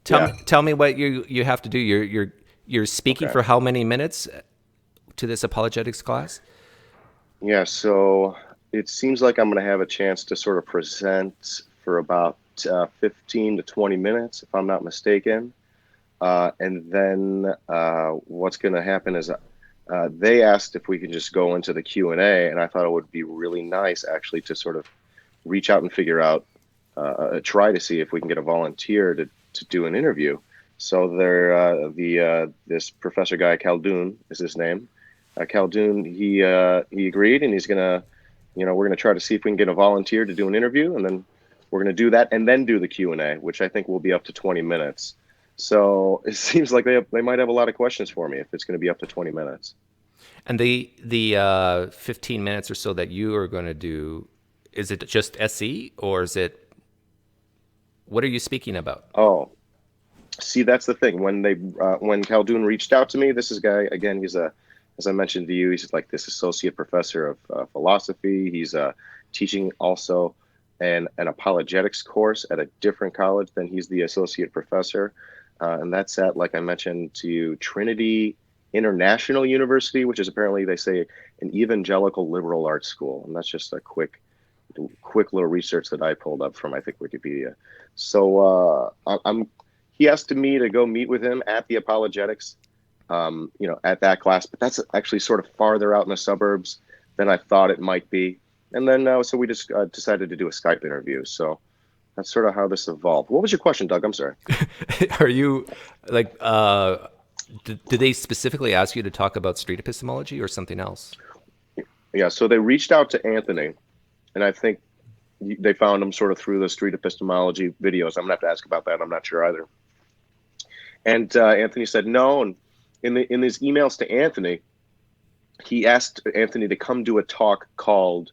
Yeah. Tell me what you have to do. You're speaking Okay. for how many minutes to this apologetics class? Yeah. So it seems like I'm going to have a chance to sort of present for about 15 to 20 minutes, if I'm not mistaken. And then what's going to happen is they asked if we can just go into the Q&A, and I thought it would be really nice actually to sort of reach out and figure out, try to see if we can get a volunteer to do an interview. So there, this professor guy, Khaldun is his name. Khaldun, he agreed, and he's gonna, we're gonna try to see if we can get a volunteer to do an interview, and then we're gonna do that, and then do the Q&A, which I think will be up to 20 minutes. So it seems like they might have a lot of questions for me if it's going to be up to 20 minutes. And the 15 minutes or so that you are going to do, is it just SE or is it, what are you speaking about? Oh, see, that's the thing. When Khaldun reached out to me, this is a guy again. He's as I mentioned to you, he's like this associate professor of philosophy. He's teaching also an apologetics course at a different college than he's the associate professor, and that's at, like I mentioned to you, Trinity International University, which is apparently, they say, an evangelical liberal arts school, and that's just a quick little research that I pulled up from, I think, Wikipedia. So I'm he asked me to go meet with him at the apologetics, at that class, but that's actually sort of farther out in the suburbs than I thought it might be. And then so we just decided to do a Skype interview. So that's sort of how this evolved. What was your question, Doug? I'm sorry. Are you like, do they specifically ask you to talk about street epistemology or something else? Yeah, so they reached out to Anthony, and I think they found him sort of through the street epistemology videos. I'm gonna have to ask about that. I'm not sure either. And Anthony said no. And in his emails to Anthony, he asked Anthony to come do a talk called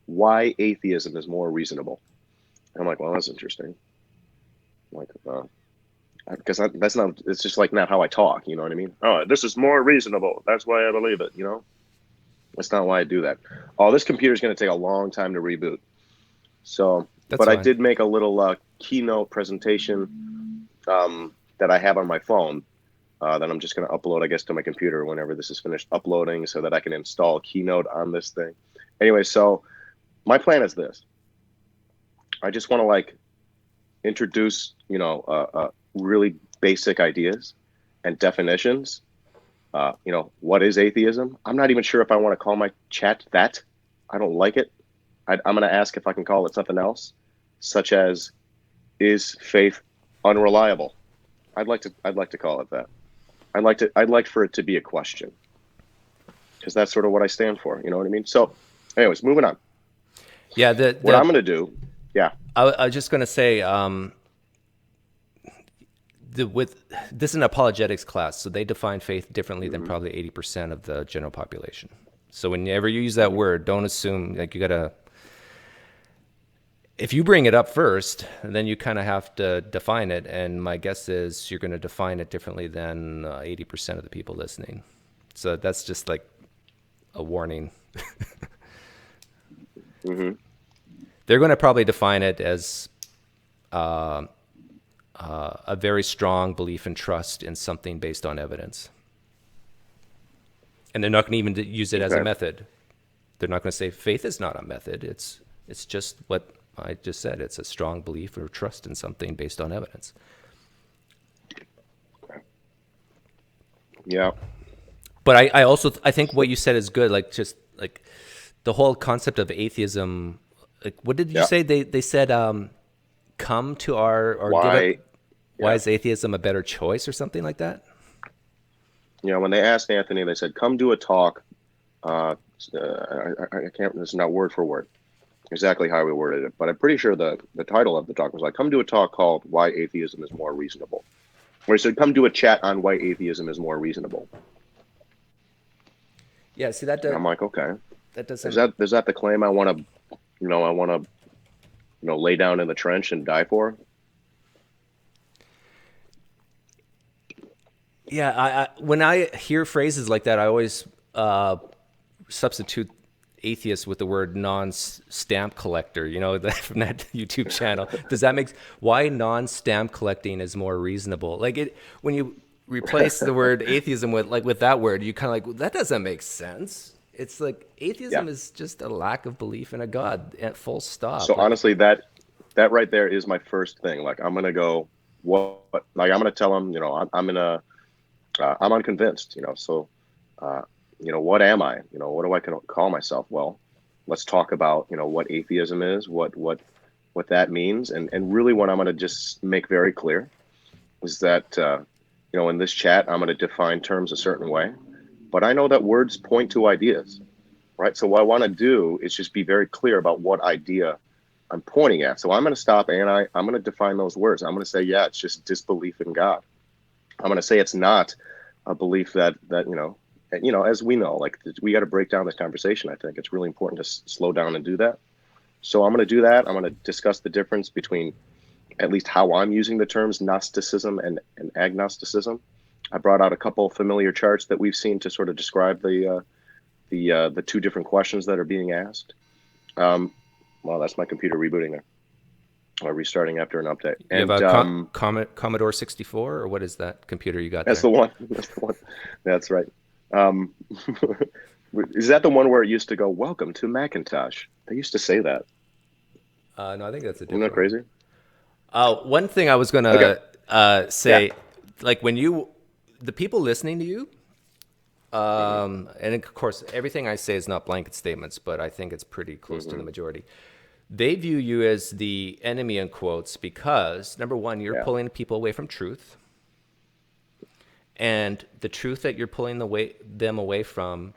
"Why Atheism is More Reasonable." And I'm like, well, that's interesting. I'm like, because that's not. It's just like not how I talk. You know what I mean? Oh, this is more reasonable. That's why I believe it. That's not why I do that. Oh, this computer is going to take a long time to reboot. So, That's but I fine. did make a little keynote presentation that I have on my phone that I'm just going to upload, I guess, to my computer whenever this is finished uploading, so that I can install Keynote on this thing. Anyway, so my plan is this. I just want to introduce, really basic ideas and definitions. What is atheism? I'm not even sure if I want to call my chat that. I don't like it. I'm going to ask if I can call it something else, such as, is faith unreliable? I'd like to call it that. I'd like for it to be a question, because that's sort of what I stand for. You know what I mean? So, anyways, moving on. Yeah, What I'm going to do, yeah. I was just going to say, with this is an apologetics class, so they define faith differently than Hmm. probably 80% of the general population. So whenever you use that word, don't assume like you gotta. If you bring it up first, then you kind of have to define it. And my guess is you're going to define it differently than 80% of the people listening. So that's just like a warning. Hmm. They're going to probably define it as a very strong belief and trust in something based on evidence. And they're not going to even use it as a Okay. method. They're not going to say faith is not a method. It's just what I just said. It's a strong belief or trust in something based on evidence. Yeah. But I also I think what you said is good. Like just like the whole concept of atheism. Like what did you Yeah. say? They said come to our or give up. Why? Why Yeah. is atheism a better choice or something like that? When they asked Anthony, they said, "Come do a talk." I can't. This is not word for word exactly how we worded it, but I'm pretty sure the title of the talk was like, "Come do a talk called Why Atheism is More Reasonable," or he said, "Come do a chat on why atheism is more reasonable." Yeah. See And I'm like, okay, that is doesn't. that the claim I want to, lay down in the trench and die for? Yeah. When I hear phrases like that, I always substitute atheist with the word non-stamp collector, from that YouTube channel. Does that make why non-stamp collecting is more reasonable? Like it when you replace the word atheism with that word, you kind of like, well, that doesn't make sense. It's like Yeah. atheism is just a lack of belief in a God, at full So stop. Like, honestly, that right there is my first thing. Like I'm gonna go what like I'm gonna tell them, I'm unconvinced, so uh, what am I? What do I call myself? Well, let's talk about what atheism is, what that means, and really what I'm going to just make very clear is that in this chat I'm going to define terms a certain way, but I know that words point to ideas, right? So what I want to do is just be very clear about what idea I'm pointing at. So I'm going to stop and I'm going to define those words. I'm going to say, yeah, it's just disbelief in God. I'm going to say it's not a belief that as we know, like we got to break down this conversation. I think it's really important to slow down and do that. So I'm going to do that. I'm going to discuss the difference between at least how I'm using the terms Gnosticism and agnosticism. I brought out a couple familiar charts that we've seen to sort of describe the two different questions that are being asked. Well, that's my computer rebooting there, or restarting after an update. you have And a Commodore 64, or what is that computer you got that's there? the one. That's the one. That's right. Um, is that the one where it used to go, "Welcome to Macintosh"? They used to say that. No, I think that's a Isn't that different one. crazy? One thing I was Okay. gonna Yeah. say, like the people listening to you, and of course, everything I say is not blanket statements, but I think it's pretty close to the majority. They view you as the enemy in quotes because number one, you're Yeah. pulling people away from truth, and the truth that you're pulling them away from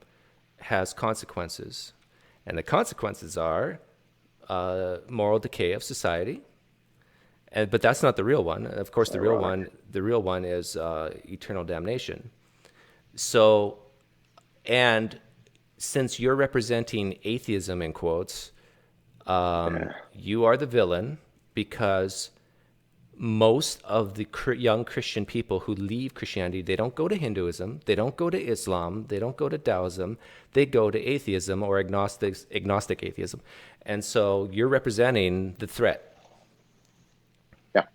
has consequences, and the consequences are moral decay of society. But that's not the real one. Of course, Ironic. the real one is eternal damnation. So, and since you're representing atheism in quotes, Yeah. you are the villain because most of the young Christian people who leave Christianity, they don't go to Hinduism, they don't go to Islam, they don't go to Taoism, they go to atheism or agnostic atheism. And so you're representing the threat. Yeah.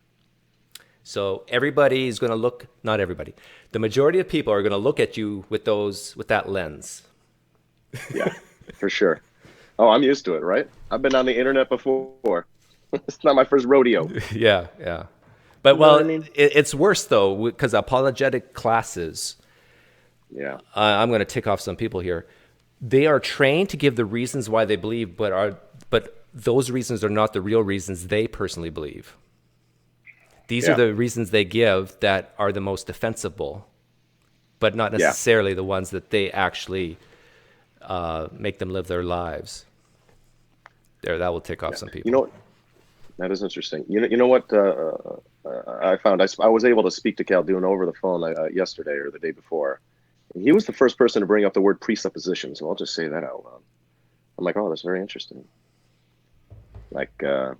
So everybody is going to look, not everybody, the majority of people are going to look at you with that lens. Yeah. For sure. Oh, I'm used to it, right? I've been on the internet before. It's not my first rodeo. Yeah, yeah. But You know what I well, mean? it's worse though because apologetic classes. Yeah. I'm going to tick off some people here. They are trained to give the reasons why they believe, but those reasons are not the real reasons they personally believe. These are Yeah. the reasons they give that are the most defensible, but not Yeah. necessarily the ones that they actually make them live their lives. There, that will tick off Yeah. some You people. know what? That is interesting. You know what I found? I was able to speak to Khaldun over the phone yesterday or the day before. And he was the first person to bring up the word presupposition. So I'll just say that out loud. I'm like, oh, that's very interesting. Like, and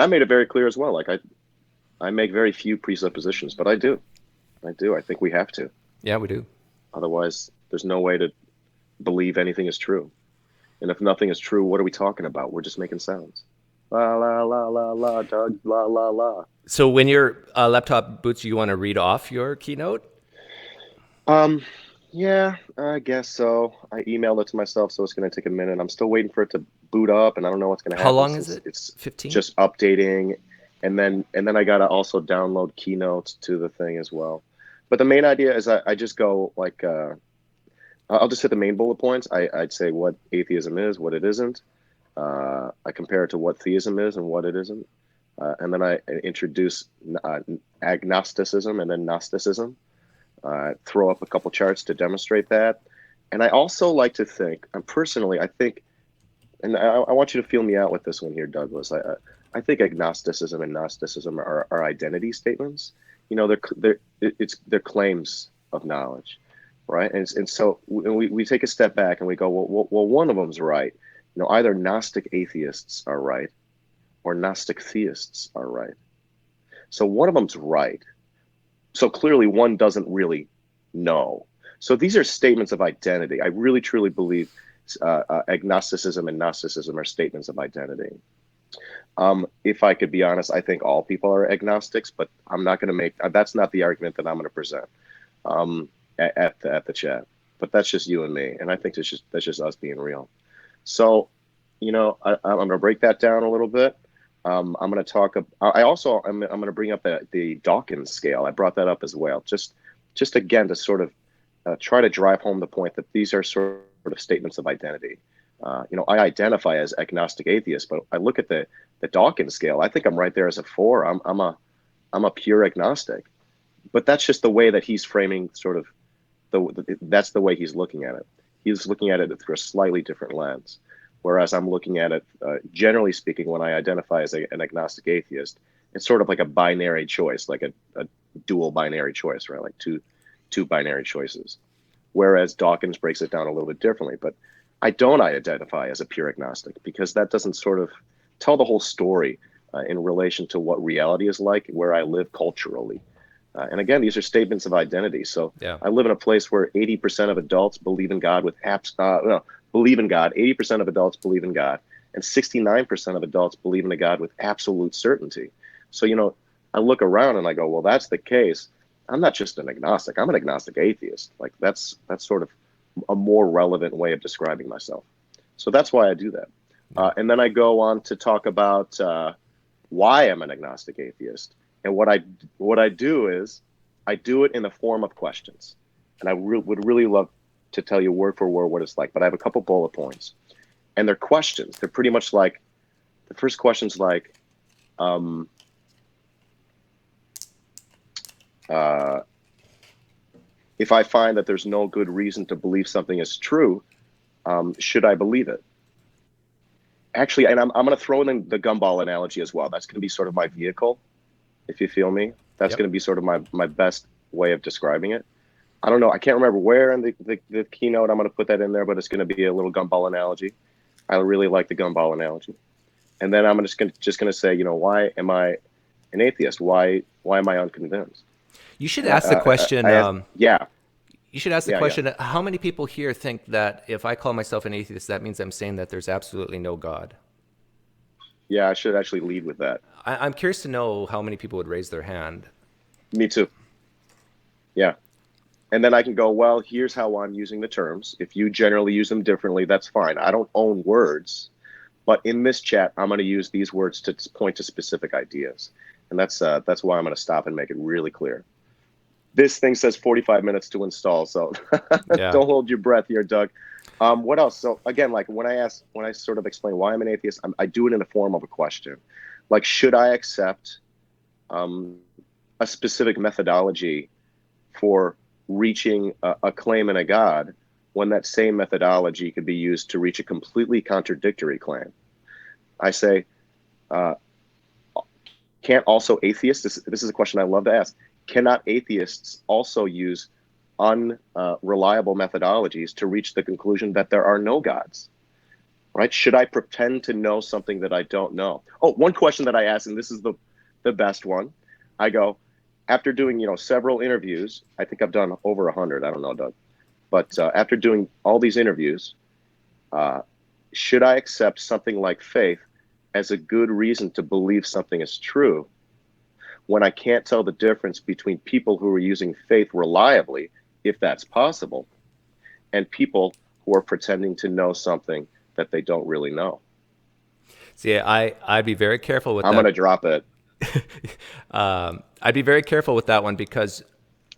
I made it very clear as well. Like, I make very few presuppositions, but I do. I do. I think we have to. Yeah, we do. Otherwise, there's no way to believe anything is true. And if nothing is true, what are we talking about? We're just making sounds. La la la la la, Doug. La la la. So when your laptop boots, you want to read off your keynote? Um, yeah, I guess so. I emailed it to myself, so it's going to take a minute. I'm still waiting for it to boot up, and I don't know what's going to How happen long is since it? it's 15? just updating, and then I got to also download keynotes to the thing as well. But the main idea is I just go like I'll just hit the main bullet points. I'd say what atheism is, what it isn't. I compare it to what theism is and what it isn't. And then I introduce agnosticism and then Gnosticism. Throw up a couple charts to demonstrate that. And I also like to think, personally, I think, and I want you to feel me out with this one here, Douglas. I think agnosticism and Gnosticism are identity statements. They're claims of knowledge, right? And so we take a step back and we go, well, one of them's right. Either Gnostic atheists are right or Gnostic theists are right. So one of them's right. So clearly one doesn't really know. So these are statements of identity. I really truly believe agnosticism and Gnosticism are statements of identity. If I could be honest, I think all people are agnostics, but I'm not going to make that's not the argument that I'm going to present at the chat. But that's just you and me, and I think that's just us being real. So, I'm going to break that down a little bit. I'm going to talk. I'm going to bring up the Dawkins scale. I brought that up as well, just again to sort of try to drive home the point that these are sort of statements of identity. I identify as agnostic atheist, but I look at the Dawkins scale. I think I'm right there as a 4. I'm a pure agnostic, but that's just the way that he's framing sort of that's the way he's looking at it. He's looking at it through a slightly different lens. Whereas I'm looking at it, generally speaking, when I identify as an agnostic atheist, it's sort of like a binary choice, like a dual binary choice, right? Like two binary choices. Whereas Dawkins breaks it down a little bit differently. But I don't identify as a pure agnostic because that doesn't sort of tell the whole story in relation to what reality is like, where I live culturally. And again, these are statements of identity. So Yeah. I live in a place where 80% of adults believe in God believe in God. 80% of adults believe in God, and 69% of adults believe in a God with absolute certainty. So, I look around and I go, well, that's the case. I'm not just an agnostic. I'm an agnostic atheist. Like that's sort of a more relevant way of describing myself. So that's why I do that. And then I go on to talk about why I'm an agnostic atheist. And what I do is I do it in the form of questions. And I would really love to tell you word for word what it's like, but I have a couple bullet points, and they're questions. They're pretty much like, the first question's like, if I find that there's no good reason to believe something is true, should I believe it? Actually, and I'm going to throw in the gumball analogy as well. That's going to be sort of my vehicle, if you feel me. That's going to be sort of my best way of describing it. I don't know. I can't remember where in the keynote I'm going to put that in there, but it's going to be a little gumball analogy. I really like the gumball analogy. And then I'm just going to say, why am I an atheist? Why am I unconvinced? You should ask the question. You should ask the question. How many people here think that if I call myself an atheist, that means I'm saying that there's absolutely no God? Yeah, I should actually lead with that. I'm curious to know how many people would raise their hand. Me too. Yeah. And then I can go, well, here's how I'm using the terms. If you generally use them differently, that's fine. I don't own words. But in this chat, I'm going to use these words to point to specific ideas. And that's why I'm going to stop and make it really clear. This thing says 45 minutes to install, so don't hold your breath here, Doug. What else? So again, like when I sort of explain why I'm an atheist, I do it in the form of a question. Like, should I accept a specific methodology for reaching a claim in a God when that same methodology could be used to reach a completely contradictory claim? I say, can't also atheists, this is a question I love to ask, cannot atheists also use unreliable methodologies to reach the conclusion that there are no gods? Right? Should I pretend to know something that I don't know? Oh, one question that I ask, and this is the best one. I go, after doing several interviews, I think I've done over 100. I don't know, Doug, but after doing all these interviews, should I accept something like faith as a good reason to believe something is true when I can't tell the difference between people who are using faith reliably, if that's possible, and people who are pretending to know something that they don't really know? See, I'd be very careful with that. I'm going to drop it. I'd be very careful with that one, because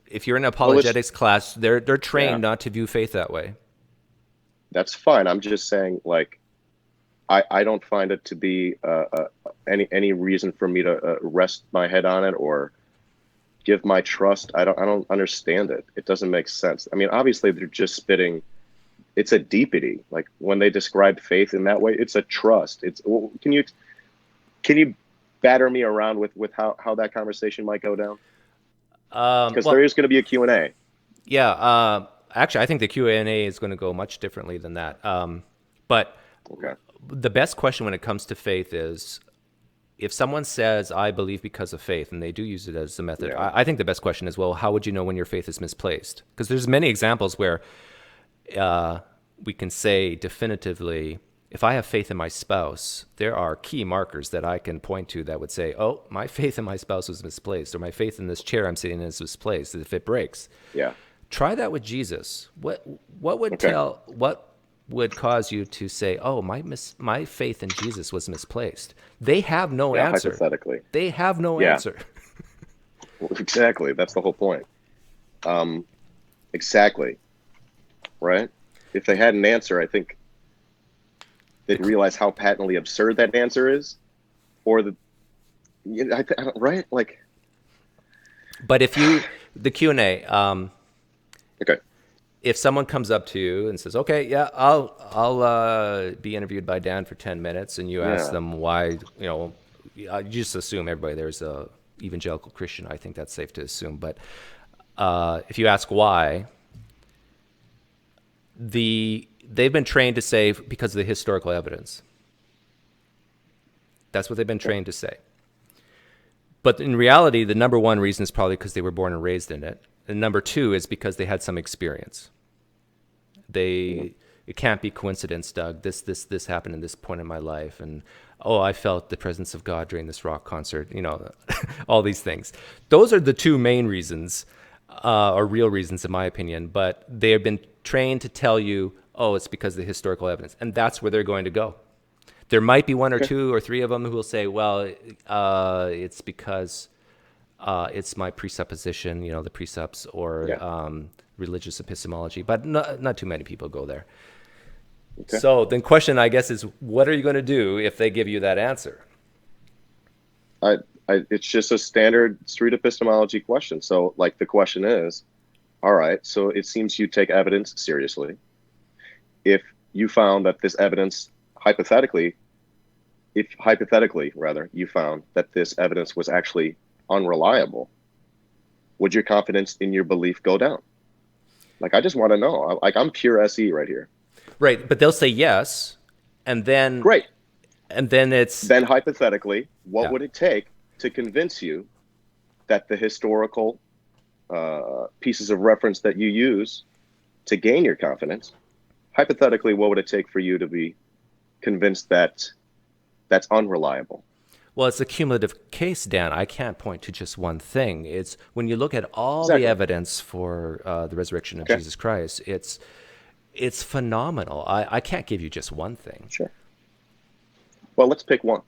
if you're in an apologetics class, they're trained not to view faith that way. That's fine. I'm just saying, like, I don't find it to be any reason for me to rest my head on it or give my trust. I don't understand it. It doesn't make sense. I mean, obviously they're just spitting. It's a deepity. Like when they describe faith in that way, it's a trust. Can you batter me around with how that conversation might go down? Because there is going to be a Q&A. Yeah. Actually, I think the Q&A is going to go much differently than that. But okay. The best question when it comes to faith is, if someone says, I believe because of faith, and they do use it as a method, I think the best question is, well, how would you know when your faith is misplaced? Because there's many examples where we can say definitively, if I have faith in my spouse, there are key markers that I can point to that would say, oh, my faith in my spouse was misplaced, or my faith in this chair I'm sitting in is misplaced if it breaks. Yeah. Try that with Jesus. What Okay. would cause you to say, oh, my faith in Jesus was misplaced? They have no Yeah. answer. Hypothetically. They have no Yeah. answer. Exactly. That's the whole point. Exactly. Right. If they had an answer, I think they'd realize how patently absurd that answer is, or right? Like, But if the Q&A, okay. if someone comes up to you and says, okay, yeah, I'll be interviewed by Dan for 10 minutes, and you ask Yeah. them why, you just assume everybody there's a evangelical Christian. I think that's safe to assume. But if you ask why, they've been trained to say because of the historical evidence. That's what they've been trained to say. But in reality, the number one reason is probably because they were born and raised in it. And number two is because they had some experience. It can't be coincidence, Doug. This happened in this point in my life, and I felt the presence of God during this rock concert. All these things. Those are the two main reasons, or real reasons, in my opinion. But they have been trained to tell you, oh, it's because of the historical evidence, and that's where they're going to go. There might be one or two or three of them who will say, well, it's because it's my presupposition, the precepts, or Yeah. religious epistemology, but not too many people go there. Okay. So the question, I guess, is what are you going to do if they give you that answer? It's just a standard street epistemology question. So, like, the question is, all right, so it seems you take evidence seriously. If you found that this evidence, hypothetically, you found that this evidence was actually unreliable, would your confidence in your belief go down? Like, I just want to know. Like, I'm pure SE right here. Right, but they'll say yes, and then Great. it's Then hypothetically, what Yeah. would it take to convince you that the historical pieces of reference that you use to gain your confidence, hypothetically, what would it take for you to be convinced that that's unreliable? Well, it's a cumulative case, Dan. I can't point to just one thing. It's when you look at all Exactly. the evidence for the resurrection of Okay. Jesus Christ, it's phenomenal. I can't give you just one thing. Sure. Well, let's pick one.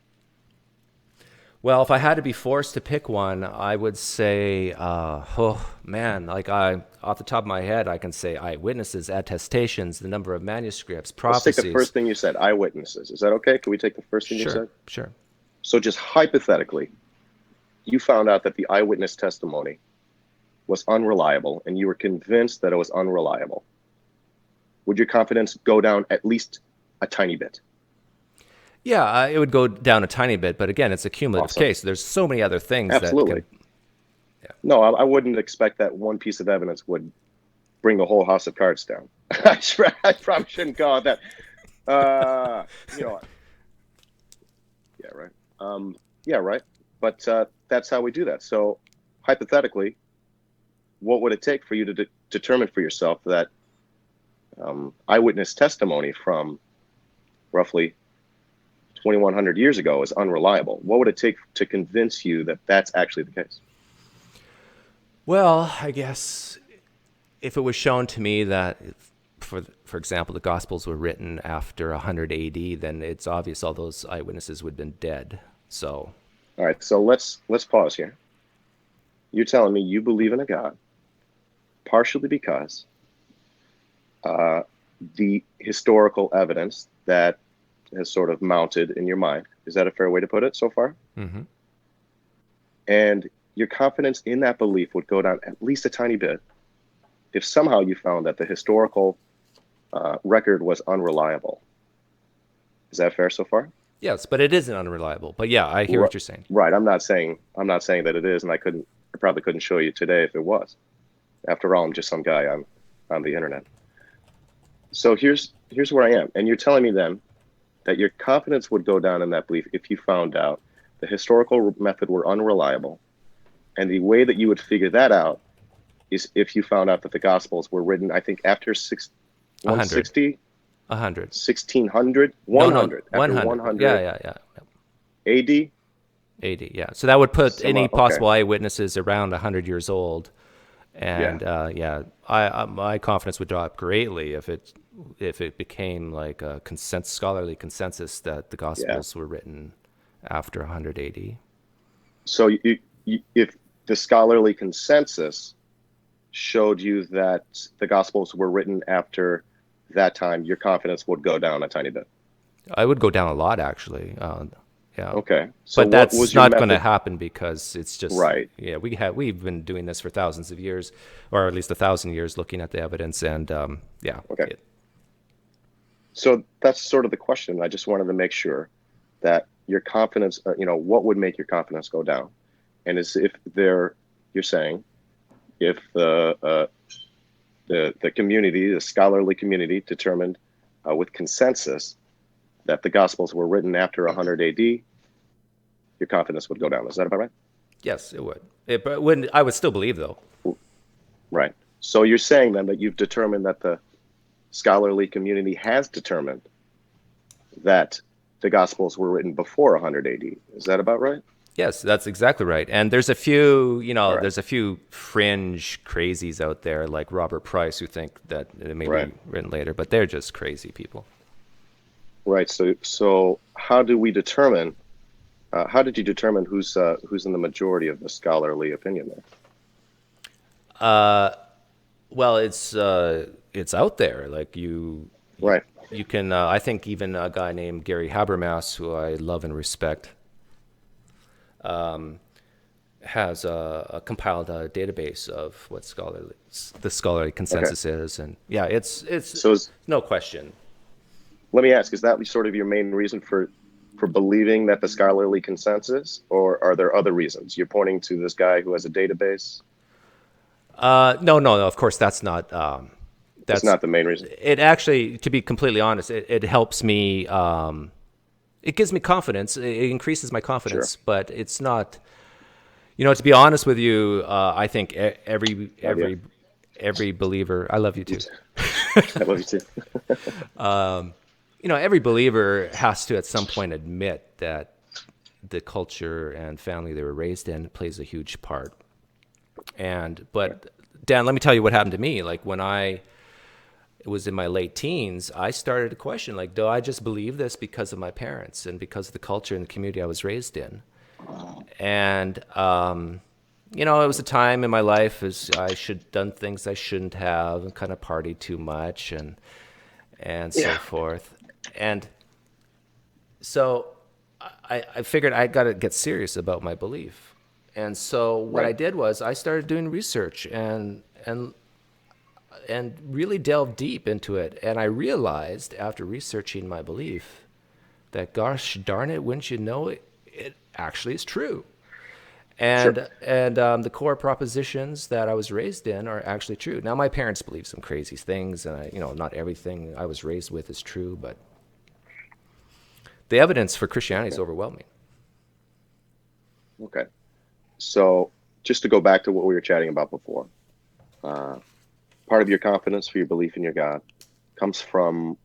Well, if I had to be forced to pick one, I would say, off the top of my head, I can say eyewitnesses, attestations, the number of manuscripts, Let's prophecies. take the first thing you said, eyewitnesses. Is that okay? Can we take the first thing you said? Sure. So just hypothetically, you found out that the eyewitness testimony was unreliable and you were convinced that it was unreliable. Would your confidence go down at least a tiny bit? Yeah, it would go down a tiny bit, but again, it's a cumulative Awesome. case. There's so many other things Absolutely. that can... No, I wouldn't expect that one piece of evidence would bring the whole house of cards down. I probably shouldn't call it that. Yeah, right. Yeah, right. But that's how we do that. So hypothetically, what would it take for you to determine for yourself that eyewitness testimony from roughly 2,100 years ago is unreliable? What would it take to convince you that that's actually the case? Well, I guess if it was shown to me that, for example, the Gospels were written after 100 AD, then it's obvious all those eyewitnesses would have been dead. So, all right, so let's pause here. You're telling me you believe in a God partially because the historical evidence that has sort of mounted in your mind. Is that a fair way to put it so far? mm-hmm. And your confidence in that belief would go down at least a tiny bit if somehow you found that the historical record was unreliable. Is that fair so far? Yes, but it isn't unreliable. But yeah, I hear what you're saying. Right. I'm not saying that it is, and I probably couldn't show you today if it was. After all, I'm just some guy on the internet. So here's where I am. And you're telling me then that your confidence would go down in that belief if you found out the historical method were unreliable. And the way that you would figure that out is if you found out that the Gospels were written, I think, after 160. 100. 1600, No, no, 100, after 100. Yeah, 100 yeah, yeah. AD. 80. Yeah. So that would put any Okay. possible eyewitnesses around 100 years old. Yeah. And yeah, my confidence would drop greatly if it became like a scholarly consensus that the Yeah. Gospels were written after 180. So if the scholarly consensus showed you that the Gospels were written after that time, your confidence would go down a tiny bit. I would go down a lot actually. Yeah, Okay. So but what that's was your not going to method? happen because it's just Right. yeah we've been doing this for thousands of years, or at least 1,000 years, looking at the evidence, and yeah, Okay. So that's sort of the question. I just wanted to make sure that your confidence, what would make your confidence go down? And is if you're saying if the community, the scholarly community, determined with consensus that the Gospels were written after 100 AD, your confidence would go down. Is that about right? yes, it would. But wouldn't I would still believe though. Right. So you're saying then that you've determined that the scholarly community has determined that the Gospels were written before 100 AD. Is that about right? Yes, that's exactly right. And there's a few, All right. there's a few fringe crazies out there like Robert Price who think that it may Right. be written later, but they're just crazy people. Right. So how do we determine? How did you determine who's in the majority of the scholarly opinion there? Well, it's out there. Like Right. you can. I think even a guy named Gary Habermas, who I love and respect, has compiled a database of what the scholarly Okay. consensus is, and yeah, it's So no question. let me ask: is that sort of your main reason for believing that the scholarly consensus, or are there other reasons? You're pointing to this guy who has a database. No, no, no. Of course, that's not. That's That's not the main reason. it. Actually, to be completely honest, it helps me. It gives me confidence. It increases my Sure. confidence, but it's not. To be honest with you, I think Love you. every believer. I love you You too. too. I love you too. Every believer has to at some point admit that the culture and family they were raised in plays a huge part. But Dan, let me tell you what happened to me. Like when I was in my late teens, I started to question, like, do I just believe this because of my parents and because of the culture and the community I was raised in? And it was a time in my life as I should done things I shouldn't have and kind of partied too much and so Yeah. forth. And so I figured I got to get serious about my belief. And so what I Right. did was I started doing research and really delved deep into it. And I realized after researching my belief that, gosh darn it, wouldn't you know it, it actually is true. Sure. And the core propositions that I was raised in are actually true. Now, my parents believe some crazy things, and not everything I was raised with is true, but the evidence for Christianity is Okay. overwhelming. Okay. So just to go back to what we were chatting about before, uh, part of your confidence for your belief in your God comes from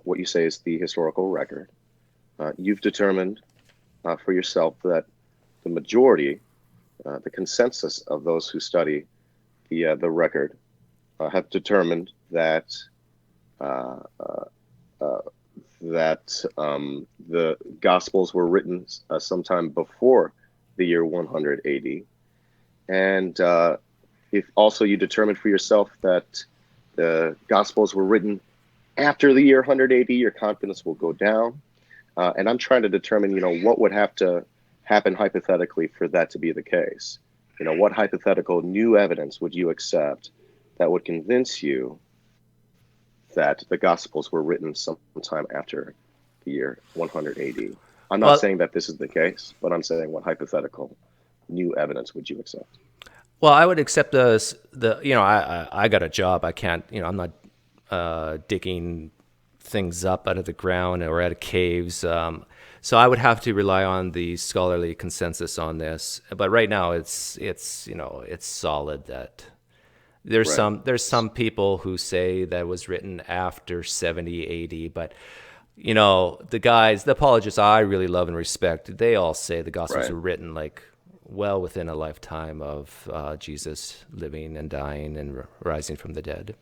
what you say is the historical record. You've determined for yourself that the majority, the consensus of those who study the record, have determined uh, uh, uh, that the Gospels were written sometime before the year 100 AD, and if also you determined for yourself that the Gospels were written after the year 100 AD, your confidence will go down. And I'm trying to determine, what would have to happen hypothetically for that to be the case. What hypothetical new evidence would you accept that would convince you that the Gospels were written sometime after the year 100 AD? I'm not Well, saying that this is the case, but I'm saying what hypothetical new evidence would you accept? well, I would accept I got a job. I can't, I'm not digging things up out of the ground or out of caves. So I would have to rely on the scholarly consensus on this. But right now, it's solid that Right. There's some people who say that was written after 70 AD, but you know, the apologists I really love and respect, they all say the Gospels Right. were written like well within a lifetime of Jesus living and dying and rising from the dead.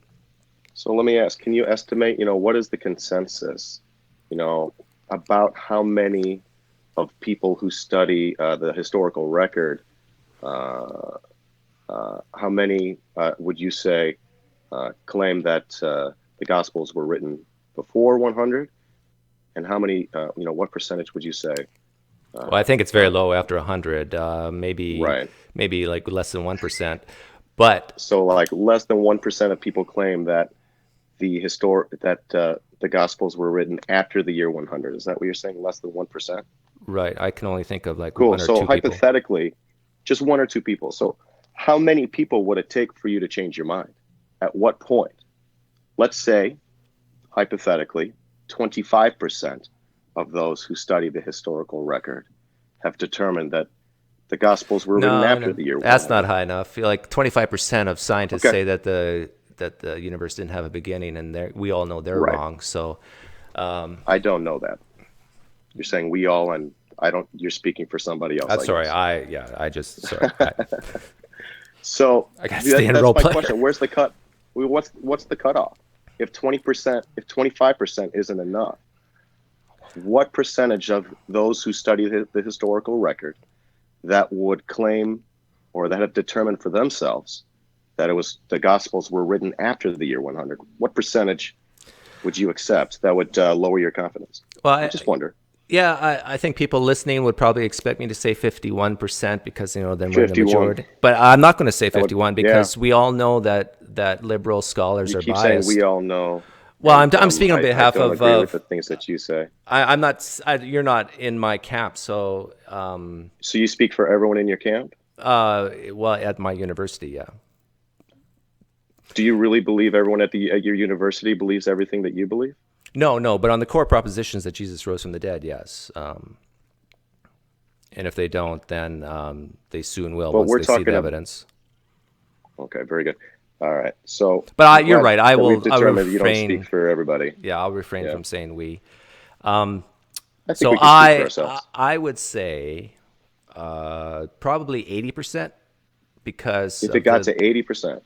So let me ask, can you estimate, what is the consensus, you know, about how many of people who study the historical record, uh, how many would you say claim that the Gospels were written before 100? And how many, what percentage would you say? Well, I Uh, think it's very um, low after 100, right. maybe like less than 1%. But So like less than 1% of people claim that the Gospels were written after the year 100. Is that what you're saying? Less than 1%? right, I can only think of like Cool. one or So two people. hypothetically, just one or two people. So how many people would it take for you to change your mind? At what point? Let's say, hypothetically, 25% of those who study the historical record have determined that the Gospels were written No, after no, the year that's not 100. high enough. Like 25% of scientists Okay. say that the universe didn't have a beginning, and we all know they're Right. wrong. So I don't know that. You're saying we all, and I don't, you're speaking for somebody else, I'm I sorry. guess. I just sorry. So I got to stay in that's role my player. question. Where's the cut? What's the cutoff? If 20%, if 25% isn't enough, what percentage of those who study the historical record that would claim or that have determined for themselves that the Gospels were written after the year 100? What percentage would you accept that would lower your confidence? Well, I just wonder. yeah, I think people listening would probably expect me to say 51% because then we're in the 51. majority. But I'm not going to say That would, 51 yeah. because we all know that liberal scholars You are keep saying we biased. all know, Well, and I'm speaking on I behalf don't of agree with the things that you say. I'm not. You're not in my camp, so So you speak for everyone in your camp? well, at my university, yeah. Do you really believe everyone at your university believes everything that you believe? No, no, but on the core propositions that Jesus rose from the dead, yes. And if they don't, then they soon will But once we're they see the talking about, evidence. okay, very good. All right. So But I'm you're glad right. that we've I'll determined you don't speak refrain. for everybody. Yeah, I'll refrain Yeah. from saying we. I think So we can speak for ourselves. I would say probably 80% because If it of got to 80%,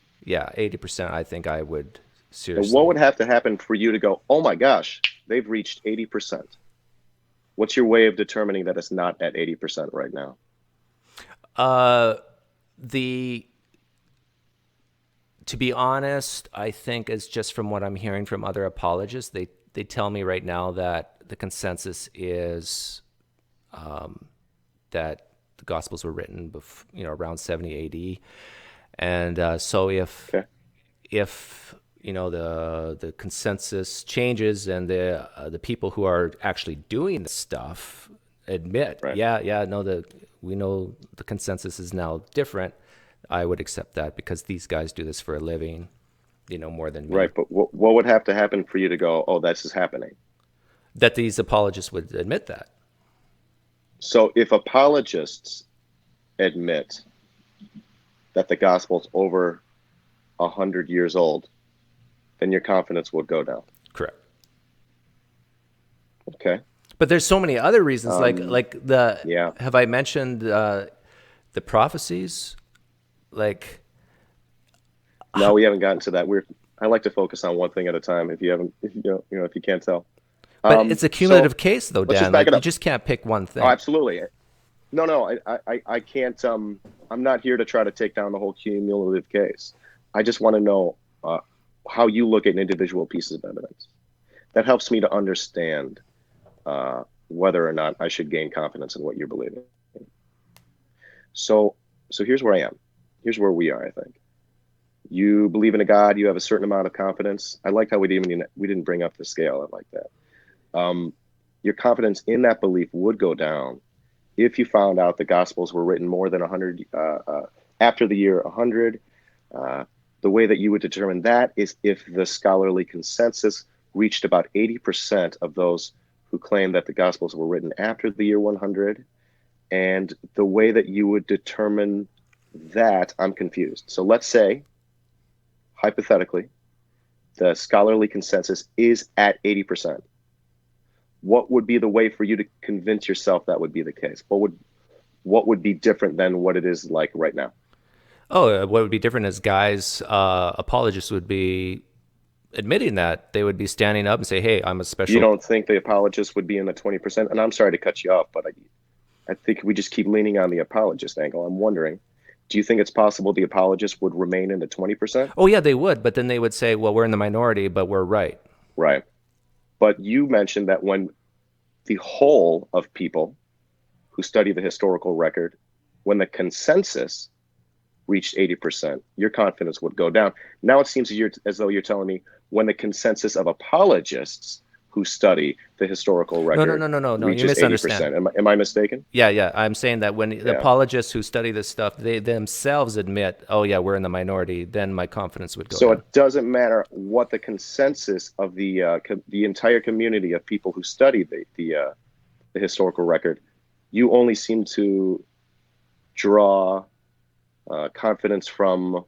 80%. I think I would and what would seriously. have to happen for you to go, oh my gosh, they've reached 80%? What's your way of determining that it's not at 80% right now? Uh, the To be honest, I think it's just from what I'm hearing from other apologists. They tell me right now that the consensus is that the Gospels were written around 70 AD, and so Okay. if the consensus changes and the people who are actually doing the stuff admit, Right. yeah, no, we know the consensus is now different, I would accept that because these guys do this for a living, more than Right. me. But what would have to happen for you to go, oh, this is happening? That these apologists would admit that. So if apologists admit that the gospel's over 100 years old, then your confidence will go down. Correct. Okay. But there's so many other reasons, Um, like the yeah. have I mentioned the prophecies? Like, No, we haven't gotten to that. I like to focus on one thing at a time. If you haven't, if if you can't tell. but it's a So cumulative case, though, let's just Dan. back Like, it you up. just can't pick one Oh, thing. absolutely. No, no, I can't. I'm not here to try to take down the whole cumulative case. I just want to know how you look at individual pieces of evidence. That helps me to understand whether or not I should gain confidence in what you're believing. So, so here's where I am. Here's where we are. I think you believe in a God. You have a certain amount of confidence. I like how we didn't bring up the scale. I like that. Your confidence in that belief would go down if you found out the Gospels were written more than 100 after the year 100. Uh, the way that you would determine that is if the scholarly consensus reached about 80% of those who claim that the Gospels were written after the year 100. And the way that you would determine that, I'm confused. So let's say hypothetically, the scholarly consensus is at 80%. What would be the way for you to convince yourself that would be the case? What would be different than what it is like right now? Oh, what would be different is guys, apologists would be admitting that. They would be standing up and say, hey, I'm a You special. don't think the apologists would be in the 20%? And I'm sorry to cut you off, but I think we just keep leaning on the apologist angle. I'm wondering, do you think it's possible the apologists would remain in the 20%? Oh, yeah, they would. But then they would say, well, we're in the minority, but we're right. Right. But you mentioned that when the whole of people who study the historical record, when the consensus reached 80%, your confidence would go down. Now it seems as though you're telling me when the consensus of apologists who study the historical No, no, record no, no, no, no. You reaches misunderstand. 80%. Am I mistaken? Yeah, yeah. I'm saying that when the Yeah. apologists who study this stuff, they themselves admit, oh, yeah, we're in the minority, then my confidence would go So down. it doesn't matter what the consensus of the entire community of people who study the historical record. You only seem to draw confidence from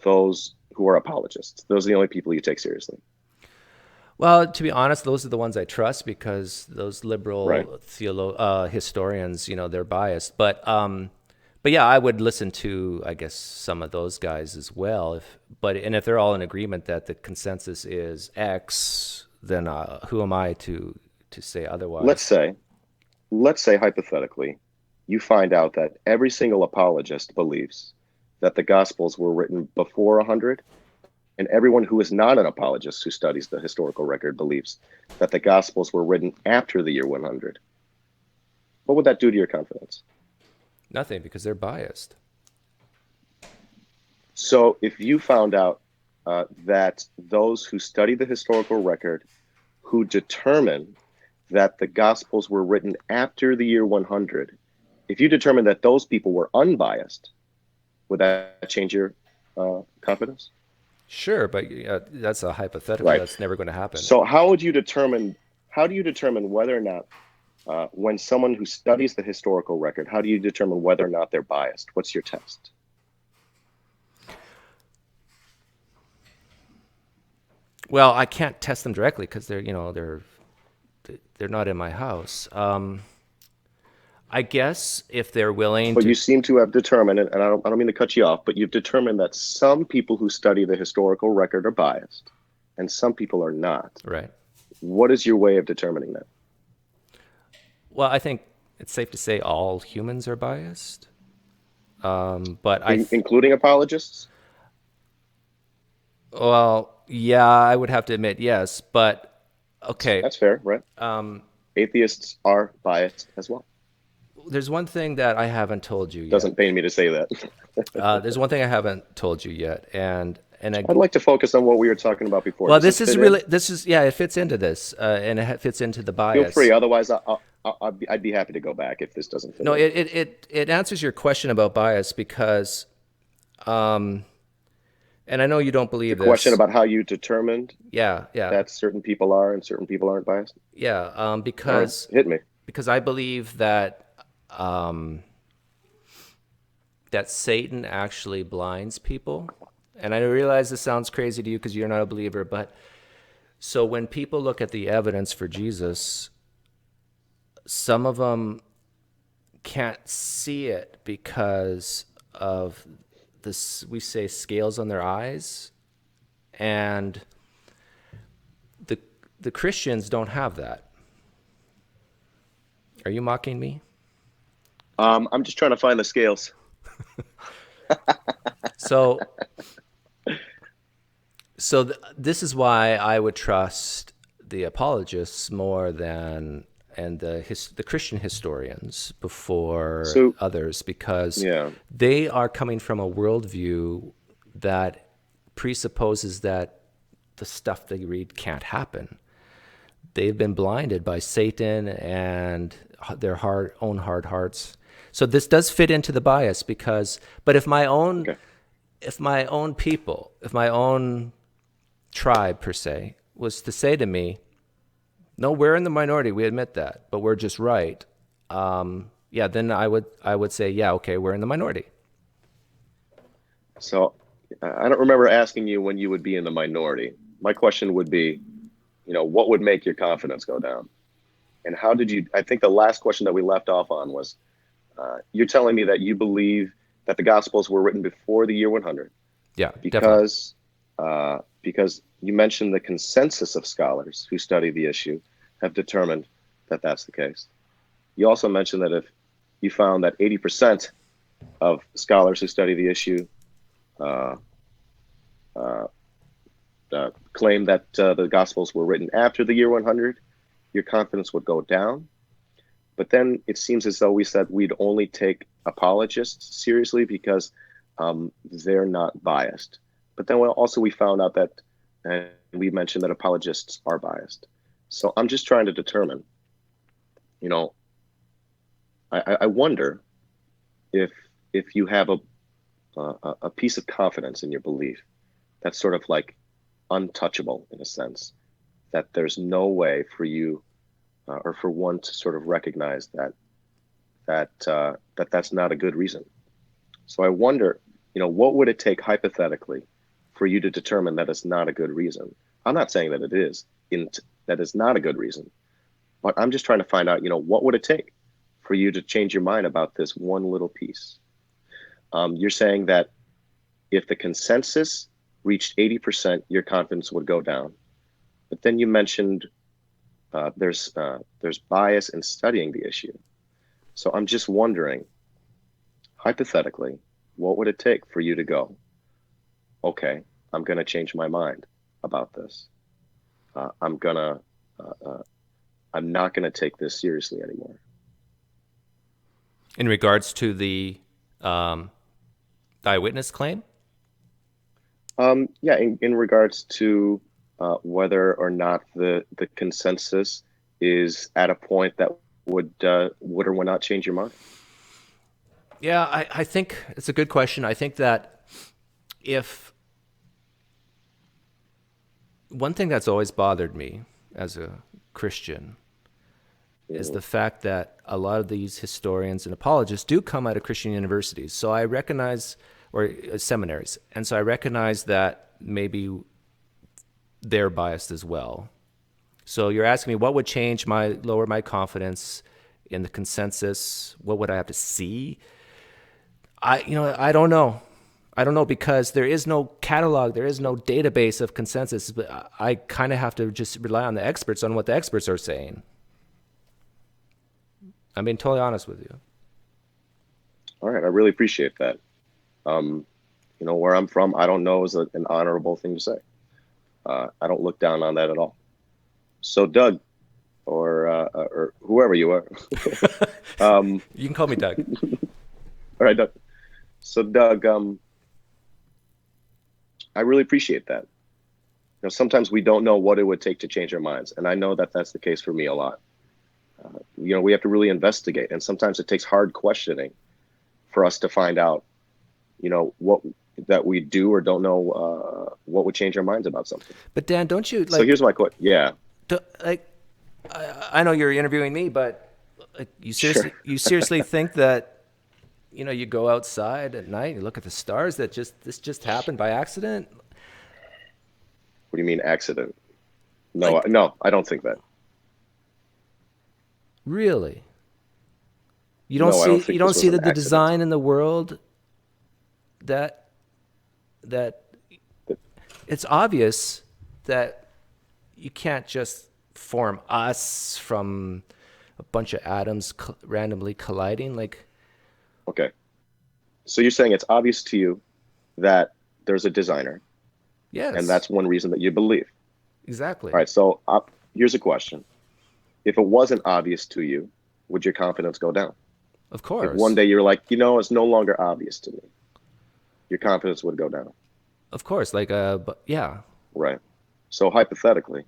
those who are apologists. Those are the only people you take seriously, Well, to be honest, those are the ones I trust because those right? liberal historians, they're biased. But yeah, I would listen to, I guess, some of those guys as well. If they're all in agreement that the consensus is X, then who am I to say Let's otherwise? say, let's say hypothetically, you find out that every single apologist believes that the Gospels were written before 100, and everyone who is not an apologist who studies the historical record believes that the Gospels were written after the year 100. What would that do to your confidence? Nothing, because they're biased. So if you found out that those who study the historical record, who determine that the Gospels were written after the year 100, if you determine that those people were unbiased, would that change your confidence? Sure, but that's a hypothetical. Right. That's never going to happen. So how would you determine? How do you determine whether or not, when someone who studies the historical record, how do you determine whether or not they're biased? What's your test? Well, I can't test them directly because they're not in my house. I guess if they're willing But to, you seem to have determined, and I don't mean to cut you off, but you've determined that some people who study the historical record are biased, and some people are not. right. What is your way of determining that? Well, I think it's safe to say all humans are biased. But Including apologists? well, yeah, I would have to admit yes. But okay, That's fair, right? um, Atheists are biased as well. there's one thing that I haven't told you yet. Doesn't pain me to say that. There's one thing I haven't told you yet, and I'd like to focus on what we were talking about before. well, Does this this is fit in? really this is yeah, it fits into this, and it fits into the Feel free. bias. Otherwise, I'd be happy to go back if this doesn't fit No, in. it answers your question about bias because, and I know you don't The believe question this. about how you determined Yeah, yeah, that certain people are and certain people aren't biased. yeah. All right, Because hit me. I believe um, that Satan actually blinds people, and I realize this sounds crazy to you because you're not a believer, but so when people look at the evidence for Jesus, some of them can't see it because of this, we say, scales on their eyes, and the the Christians don't have that. Are you mocking me? I'm just trying to find the scales. So this is why I would trust the apologists more than and the Christian historians before So others because yeah, they are coming from a worldview that presupposes that the stuff they read can't happen. They've been blinded by Satan and their own hard hearts. So this does fit into the bias because, but okay. if my own people, if my own tribe per se was to say to me, no, we're in the minority, we admit that, but we're just right. Yeah, then I would say, yeah, okay, we're in the minority. So I don't remember asking you when you would be in the minority. My question would be, what would make your confidence go down? And how did you? I think the last question that we left off on was, you're telling me that you believe that the Gospels were written before the year 100 Yeah, definitely. because you mentioned the consensus of scholars who study the issue have determined that that's the case. You also mentioned that if you found that 80% of scholars who study the issue uh, uh, claim that the Gospels were written after the year 100, your confidence would go down. But then it seems as though we said we'd only take apologists seriously because they're not biased. But then we found out that, and we mentioned that apologists are biased. So I'm just trying to determine, you know, I wonder if you have a piece of confidence in your belief that's sort of like untouchable in a sense, that there's no way for you or for one to sort of recognize that's not a good reason. So I wonder, what would it take hypothetically for you to determine that it's not a good reason? I'm not saying that it is, that it's not a good reason, but I'm just trying to find out, what would it take for you to change your mind about this one little piece? You're saying that if the consensus reached 80%, your confidence would go down. But then you mentioned there's bias in studying the issue. So I'm just wondering, hypothetically, what would it take for you to go, okay, I'm going to change my mind about this. Uh, I'm gonna, I'm not going to take this seriously anymore. In regards to the eyewitness claim, Yeah, in regards to whether or not the consensus is at a point that would or would not change your mind. yeah, I think it's a good question. I think that if one thing that's always bothered me as a Christian is Mhm. the fact that a lot of these historians and apologists do come out of Christian universities. So I recognize, or seminaries, and so I recognize that maybe they're biased as well. So you're asking me what would lower my confidence in the consensus? What would I have to see? I don't know. I don't know because there is no catalog, there is no database of consensus. But I kind of have to just rely on the experts, on what the experts are saying. I'm being totally honest with you. All right, I really appreciate that. Um, where I'm from, I don't know is an honorable thing to say. I don't look down on that at all. So, Doug, or whoever you are, um, You can call me Doug. all right, Doug. So, Doug, I really appreciate that. Sometimes we don't know what it would take to change our minds, and I know that that's the case for me a lot. We have to really investigate, and sometimes it takes hard questioning for us to find out, what that we do or don't know what would change our minds about something. But Dan, don't you So here's my question. Yeah, like? I know you're interviewing me, but like, sure. you seriously think that you go outside at night, you look at the stars, that this just happened by accident? What do you mean accident? No, Like, no, I don't think that. really? No, I don't You think don't this was see an that the accident. design in the world that that it's obvious that you can't just form us from a bunch of atoms randomly colliding. Like, Okay. So you're saying it's obvious to you that there's a designer, and yes, that's one reason that you believe. All exactly. right. So here's a question. If it wasn't obvious to you, would your confidence go down? Of If one course. day you're like, it's no longer obvious to me, your confidence would go down. Of course. Like, but yeah. Right. So hypothetically,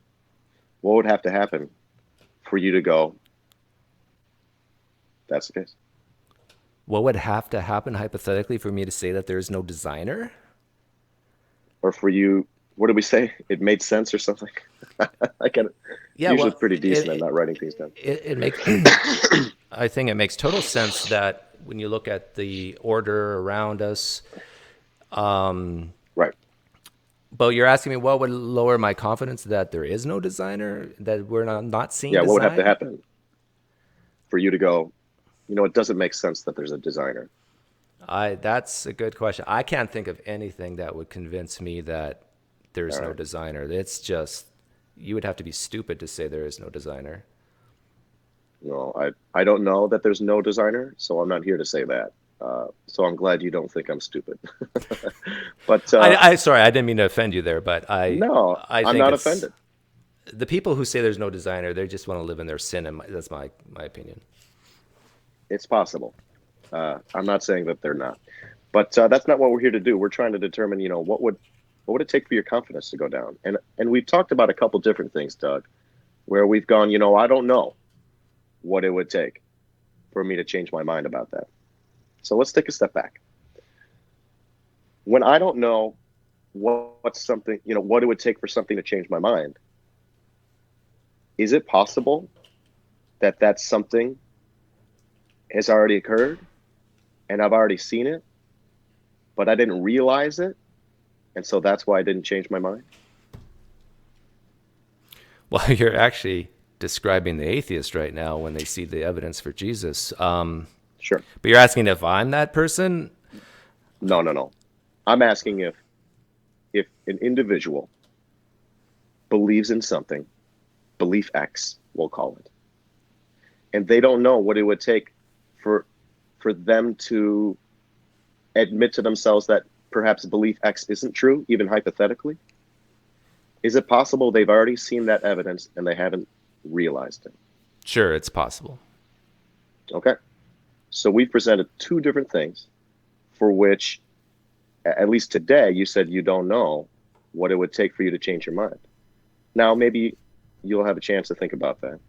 what would have to happen for you to go, that's the case? What would have to happen hypothetically for me to say that there is no designer? Or for you, what did we say? It made sense or something? I can Yeah, usually well, pretty decent at not writing things down. it makes, I think it makes total sense that when you look at the order around us, But you're asking me what would lower my confidence that there is no designer, that we're not seeing Yeah, what would have to design? happen for you to go, it doesn't make sense that there's a designer? That's a good question. I can't think of anything that would convince me that there's All no right. designer. It's just you would have to be stupid to say there is no designer. I don't know that there's no designer, so I'm not here to say that. So I'm glad you don't think I'm stupid. But I sorry, I didn't mean to offend you there, but no, I I'm think not it's offended. the people who say there's no designer. They just want to live in their sin, and that's my opinion. It's possible. I'm not saying that they're not, but that's not what we're here to do. We're trying to determine, what would it take for your confidence to go down? And we've talked about a couple different things, Doug, where we've gone, I don't know what it would take for me to change my mind about that. So let's take a step back. When I don't know what's something, what it would take for something to change my mind, is it possible that that's something has already occurred and I've already seen it, but I didn't realize it? And so that's why I didn't change my mind? Well, you're actually describing the atheist right now when they see the evidence for Jesus. Sure. But you're asking if I'm that person? No, no, no. I'm asking if an individual believes in something, belief X, we'll call it, and they don't know what it would take for them to admit to themselves that perhaps belief X isn't true, even hypothetically. Is it possible they've already seen that evidence and they haven't realized it? Sure, it's possible. Okay. So we've presented two different things for which, at least today, you said you don't know what it would take for you to change your mind. Now, maybe you'll have a chance to think about that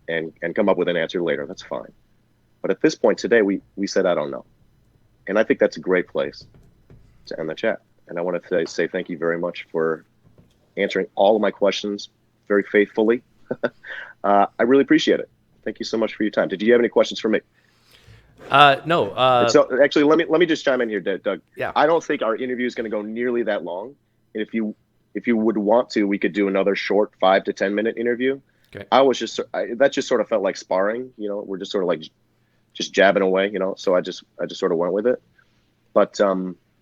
and come up with an answer later. That's fine. But at this point today, we said, I don't know. And I think that's a great place to end the chat. And I want to say thank you very much for answering all of my questions very faithfully. I really appreciate it. Thank you so much for your time. Did you have any questions for me? No. And so actually, let me just chime in here, Doug. Yeah. I don't think our interview is going to go nearly that long. And if you would want to, we could do another short 5 to 10 minute interview. Okay. That just sort of felt like sparring. We're just sort of like just jabbing away. So I just sort of went with it. But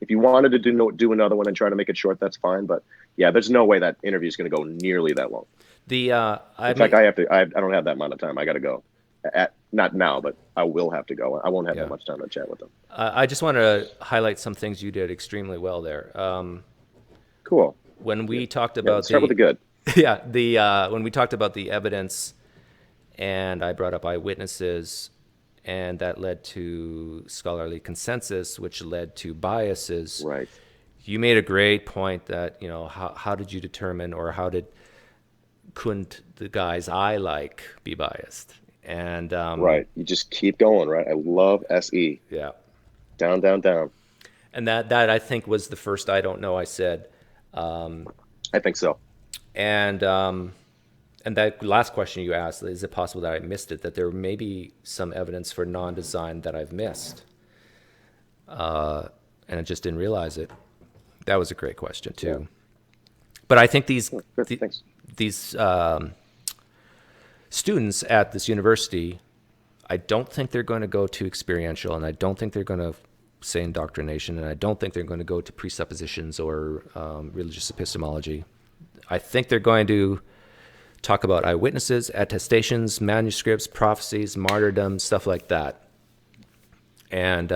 if you wanted to do another one and try to make it short, that's fine. But yeah, there's no way that interview is going to go nearly that long. In fact, I don't have that amount of time. I got to go. Not now, but I will have to go. I won't have Yeah. that much time to chat with them. I just want to highlight some things you did extremely well there. Cool. When we talked Yeah, about let's start with the good. when we talked about the evidence, and I brought up eyewitnesses, and that led to scholarly consensus, which led to biases. Right. You made a great point that how did you determine, or couldn't the guys I like be biased? And Right. You just keep going, right? I love SE. yeah, Down, down, down. and that I think was the first I don't know I said. I think so. And that last question you asked, is it possible that I missed it? That there may be some evidence for non-design that I've missed, and I just didn't realize it. That was a great question too. Yeah. But I think Good. Thanks. these students at this university, I don't think they're going to go to experiential, and I don't think they're going to say indoctrination, and I don't think they're going to go to presuppositions or religious epistemology. I think they're going to talk about eyewitnesses, attestations, manuscripts, prophecies, martyrdom, stuff like that. And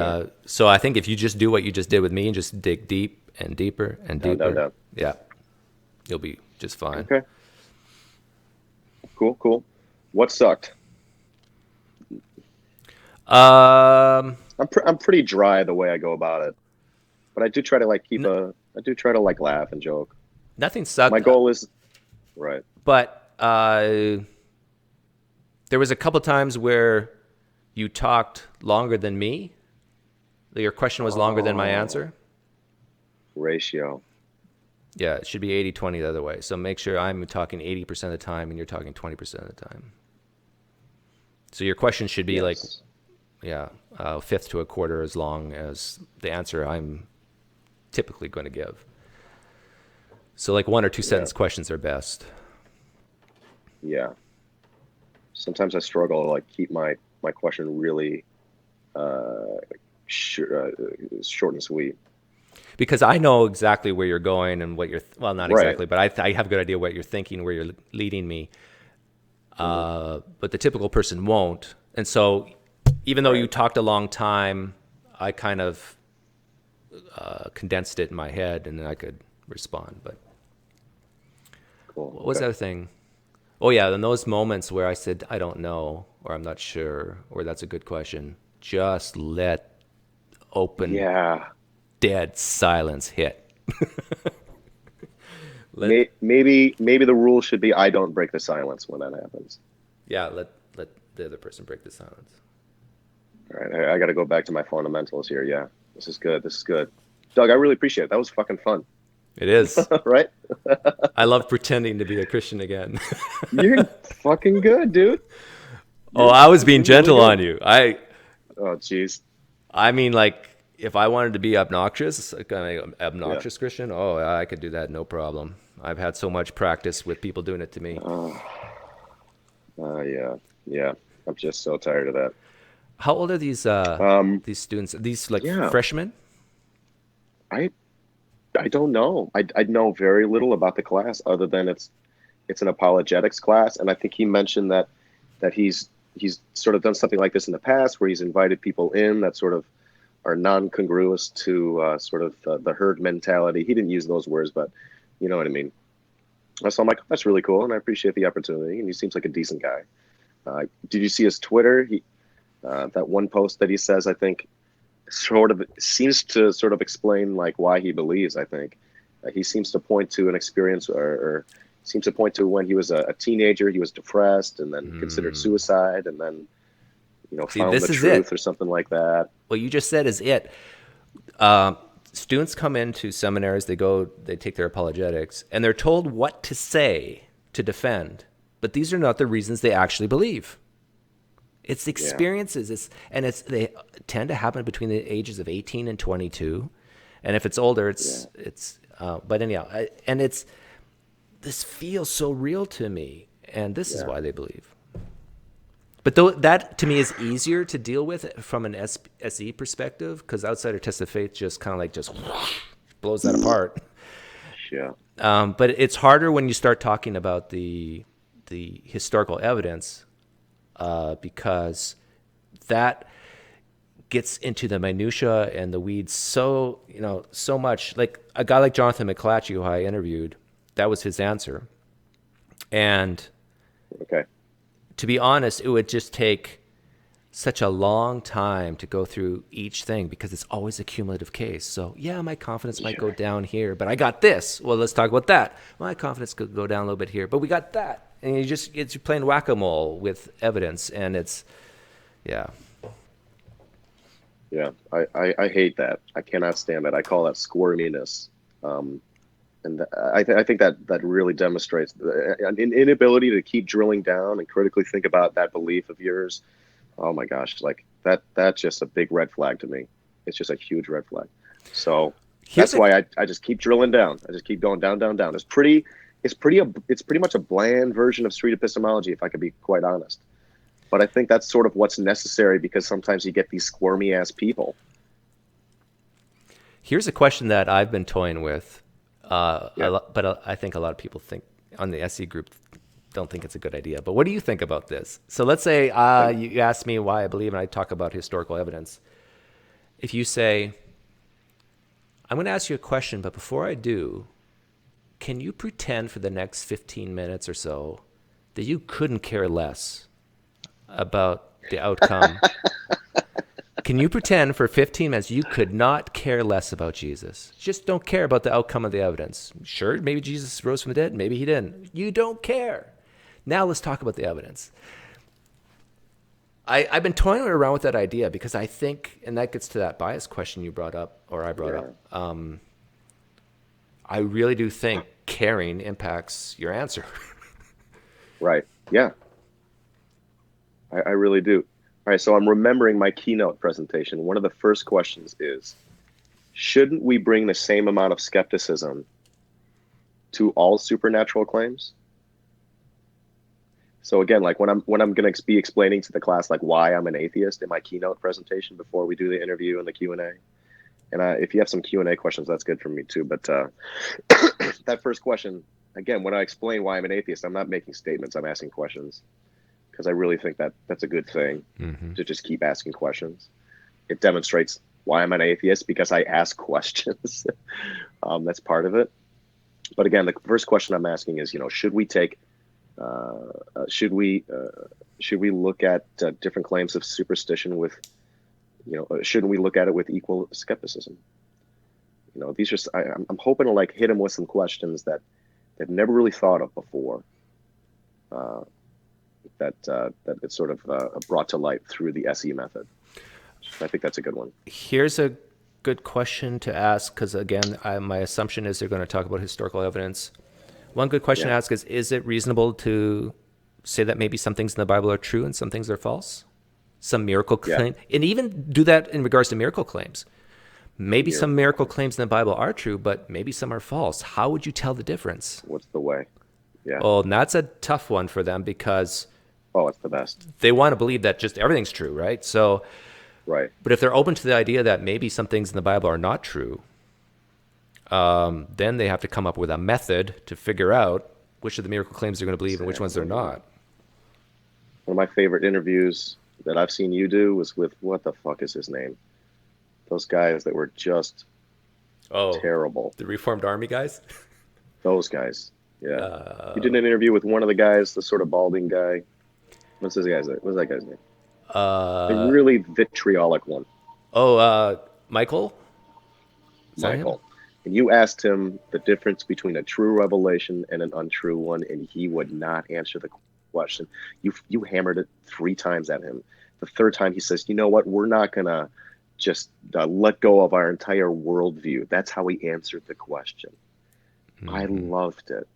so I think if you just do what you just did with me and just dig deep and deeper and deeper, Down. yeah, you'll be just fine. Okay. Cool. What sucked? I'm pretty dry the way I go about it, but I do try to laugh and joke. Nothing sucked. My goal is right. But there was a couple times where you talked longer than me. Your question was longer than my answer. Ratio. Yeah, it should be 80-20 the other way. So make sure I'm talking 80% of the time and you're talking 20% of the time. So your question should be Yes. a fifth to a quarter as long as the answer I'm typically going to give. So like 1 or 2 sentence Yeah. questions are best. Yeah. Sometimes I struggle to like keep my question really uh, short and sweet. Because I know exactly where you're going and what you're, well, not Right. exactly, but I have a good idea what you're thinking, where you're leading me. Hmm. But the typical person won't. And so even though you Right. talked a long time, I kind of condensed it in my head and then I could respond. But Cool. what was Okay. the other thing? Oh, yeah, in those moments where I said, I don't know, or I'm not sure, or that's a good question, just let open, Yeah. dead silence hit. Let, Maybe the rule should be I don't break the silence when that happens. yeah, let the other person break the silence. All right. I got to go back to my fundamentals here. Yeah. This is good. This is good. Doug, I really appreciate it. That was fucking fun. It is. Right? I love pretending to be a Christian again. You're fucking good, dude. Oh, You're I was being you're really gentle good. on you. Oh, jeez. I mean, like, if I wanted to be obnoxious, like an Yeah. obnoxious Christian, oh, I could do that, no problem. I've had so much practice with people doing it to me. Uh, yeah. Yeah. I'm just so tired of that. How old are Um, these students? These like yeah. freshmen? I I don't know. I know very little about the class other than it's an apologetics class, and I think he mentioned that he's sort of done something like this in the past, where he's invited people in that sort of are non-congruous to sort of the herd mentality. He didn't use those words, but you know what I mean. So I'm like, that's really cool, and I appreciate the opportunity. And he seems like a decent guy. Did you see his Twitter? He that one post that he says, I think, sort of seems to sort of explain like why he believes. I think he seems to point to an experience, or seems to point to when he was a teenager, he was depressed and then considered Mm. suicide, and then See, found the this is truth it. or something like that. What you just said is it. Um, Students come into seminaries, they take their apologetics, and they're told what to say to defend. But these are not the reasons they actually believe. It's Yeah, experiences. They tend to happen between the ages of 18 and 22, and if it's older, yeah, it's. But anyhow, and it's this feels so real to me, and this is yeah, why they believe. But though that to me is easier to deal with from an SE perspective, because outsider test of faith just kind of like just blows that apart. yeah, But it's harder when you start talking about the historical evidence, because that gets into the minutia and the weeds so much. Like a guy like Jonathan McClatchy, who I interviewed, that was his answer. And okay, to be honest, it would just take such a long time to go through each thing because it's always a cumulative case. So yeah, my confidence might go sure, down here, but I got this. Well, let's talk about that. My confidence could go down a little bit here, but we got that. And it's you're playing whack-a-mole with evidence, and it's yeah. yeah. I hate that. I cannot stand that. I call that squirminess. Um, and I think that really demonstrates an inability to keep drilling down and critically think about that belief of yours. Oh my gosh, like that's just a big red flag to me. It's just a huge red flag. So Here's that's a why I just keep drilling down. I just keep going down, down, down. It's pretty much a bland version of street epistemology, if I could be quite honest. But I think that's sort of what's necessary because sometimes you get these squirmy ass people. Here's a question that I've been toying with, Yeah. but I think a lot of people think on the SE group don't think it's a good idea. But what do you think about this? So let's say And you ask me why I believe, and I talk about historical evidence. If you say, I'm going to ask you a question, but before I do, can you pretend for the next 15 minutes or so that you couldn't care less about the outcome? Can you pretend for 15 minutes you could not care less about Jesus? Just don't care about the outcome of the evidence. Sure, maybe Jesus rose from the dead, maybe he didn't. You don't care. Now let's talk about the evidence. I've been toying around with that idea because I think, and that gets to that bias question you brought up, or I brought yeah, up. I really do think caring impacts your answer. right. Yeah, I really do. All right, so I'm remembering my keynote presentation. One of the first questions is, shouldn't we bring the same amount of skepticism to all supernatural claims. So again, like when I'm going to be explaining to the class like why I'm an atheist in my keynote presentation before we do the interview and the Q&A. And if you have some Q&A questions, that's good for me too. But that first question, again, when I explain why I'm an atheist, I'm not making statements. I'm asking questions because I really think that that's a good thing to just keep asking questions. It demonstrates why I'm an atheist because I ask questions. That's part of it. But again, the first question I'm asking is, should we take should we look at different claims of superstition with, shouldn't we look at it with equal skepticism? These are I'm hoping to like hit them with some questions that they've never really thought of before. That it's sort of brought to light through the SE method. I think that's a good one. Here's a good question to ask because again, my assumption is they're going to talk about historical evidence. One good question to ask is it reasonable to say that maybe some things in the Bible are true and some things are false? Some miracle claim, and even do that in regards to miracle claims. Maybe some miracle claims in the Bible are true, but maybe some are false. How would you tell the difference? What's the way? Yeah. Well, and that's a tough one for them because it's the best. they want to believe that just everything's true, right? So, right. But if they're open to the idea that maybe some things in the Bible are not true, then they have to come up with a method to figure out which of the miracle claims they're going to believe and which ones they're not. One of my favorite interviews that I've seen you do was with, what the fuck is his name? Those guys that were just terrible. The Reformed Army guys? Those guys. Yeah. You did an interview with one of the guys, the sort of balding guy. What's that guy's name? The really vitriolic one. Michael? Michael. And you asked him the difference between a true revelation and an untrue one, and he would not answer the question. You hammered it 3 times at him. The third time he says, you know what, we're not going to just let go of our entire worldview. That's how he answered the question. I loved it.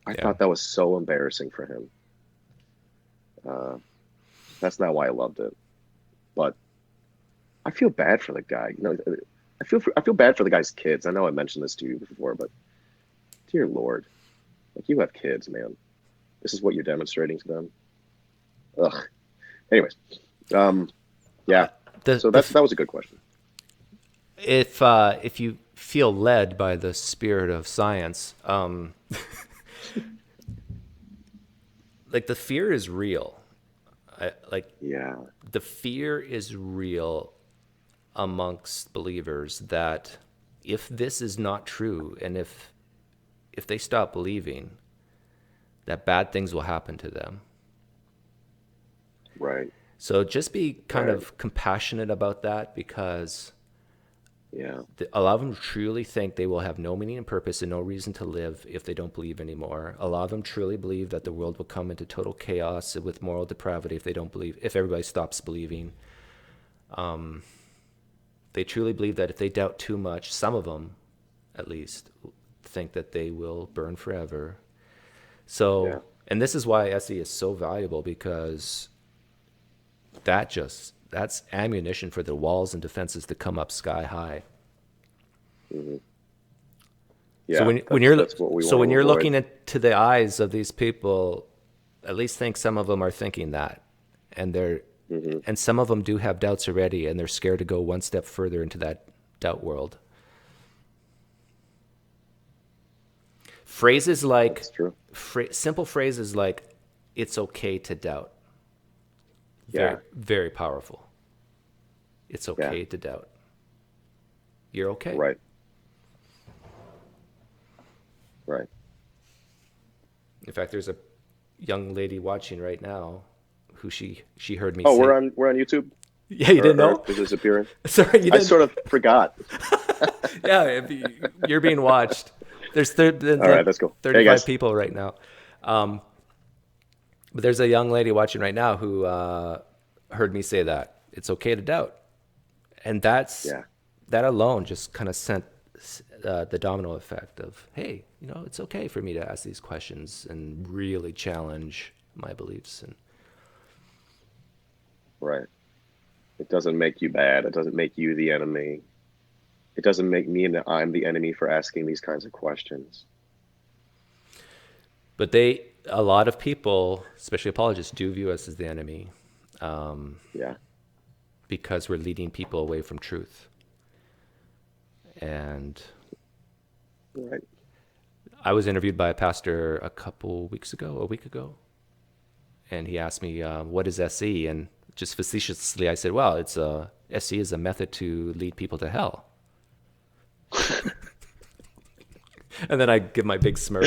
I thought that was so embarrassing for him. That's not why I loved it. But I feel bad for the guy. I feel bad for the guy's kids. I know I mentioned this to you before, but dear Lord, like you have kids, man. This is what you're demonstrating to them. Ugh. Anyways, yeah. So that was a good question. If you feel led by the spirit of science, like the fear is real. The fear is real amongst believers that if this is not true and if they stop believing, that bad things will happen to them. Right. So just be kind of compassionate about that because a lot of them truly think they will have no meaning and purpose and no reason to live if they don't believe anymore. A lot of them truly believe that the world will come into total chaos with moral depravity if everybody stops believing. They truly believe that if they doubt too much, some of them at least think that they will burn forever. So, and this is why SE is so valuable because that's ammunition for the walls and defenses to come up sky high. Mm-hmm. Yeah, so when you're looking into the eyes of these people, at least think some of them are thinking that, and and some of them do have doubts already, and they're scared to go one step further into that doubt world. Phrases like simple phrases like "it's okay to doubt." Very, very powerful. It's okay to doubt. You're okay. Right. Right. In fact, there's a young lady watching right now who she heard me say. Oh, we're on YouTube? Yeah, you didn't know? Is this appearing? Sorry, you didn't. I sort of forgot. Yeah, you're being watched. There's all right, let's go. 35 people right now. But there's a young lady watching right now who heard me say that. It's okay to doubt. And that alone just kind of sent the domino effect of, hey, it's okay for me to ask these questions and really challenge my beliefs. Right. It doesn't make you bad. It doesn't make you the enemy. It doesn't make me I'm the enemy for asking these kinds of questions. But a lot of people, especially apologists, do view us as the enemy, Yeah. because we're leading people away from truth. And Right. I was interviewed by a pastor a week ago, and he asked me, "What is SE?" And just facetiously, I said, "Well, SE is a method to lead people to hell." And then I give my big smirk,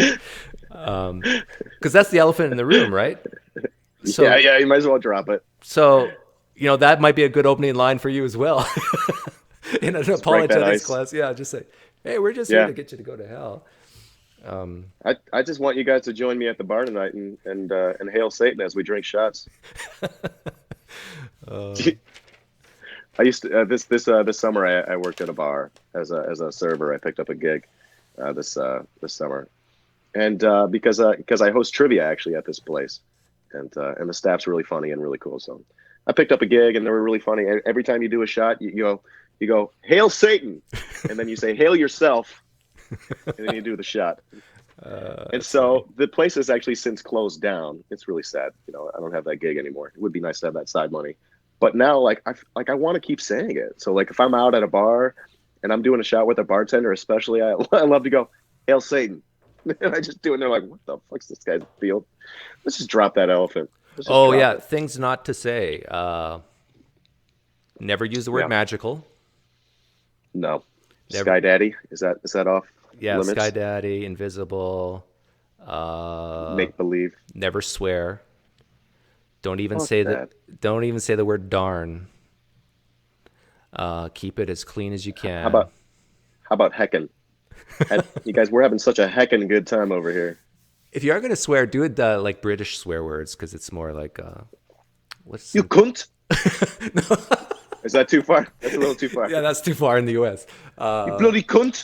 because that's the elephant in the room, right? Yeah, So, yeah, you might as well drop it. so that might be a good opening line for you as well, in an Just break that apologetics ice. class. Yeah, just say, "Hey, we're just here Yeah. to get you to go to hell." I just want you guys to join me at the bar tonight and hail Satan as we drink shots. I used to this summer I worked at a bar as a server. I picked up a gig this summer, and because I host trivia actually at this place, and the staff's really funny and really cool. So I picked up a gig and they were really funny. Every time you do a shot, you go hail Satan, and then you say hail yourself, and then you do the shot. And That's funny. so the place has actually since closed down. It's really sad. I don't have that gig anymore. It would be nice to have that side money. But now, I want to keep saying it. So, like, if I'm out at a bar and I'm doing a shot with a bartender, especially, I love to go, "Hail Satan," and I just do it. And they're like, "What the fuck's this guy's field?" Let's just drop that elephant. Let's just Oh drop yeah, it. things not to say. Never use the word Yeah. magical. No. Never. Sky Daddy, is that off Yeah, Sky limits? Daddy, invisible. Uh, Make believe. Never swear. Don't even Fuck say the that. don't even say the word darn. Keep it as clean as you How can. about how about heckin'? You guys, we're having such a heckin' good time over here. If you are gonna swear, do it like British swear words, because it's more like what's You some. cunt. Is that too far? That's a little too far. Yeah, that's too far in the U.S. You bloody cunt.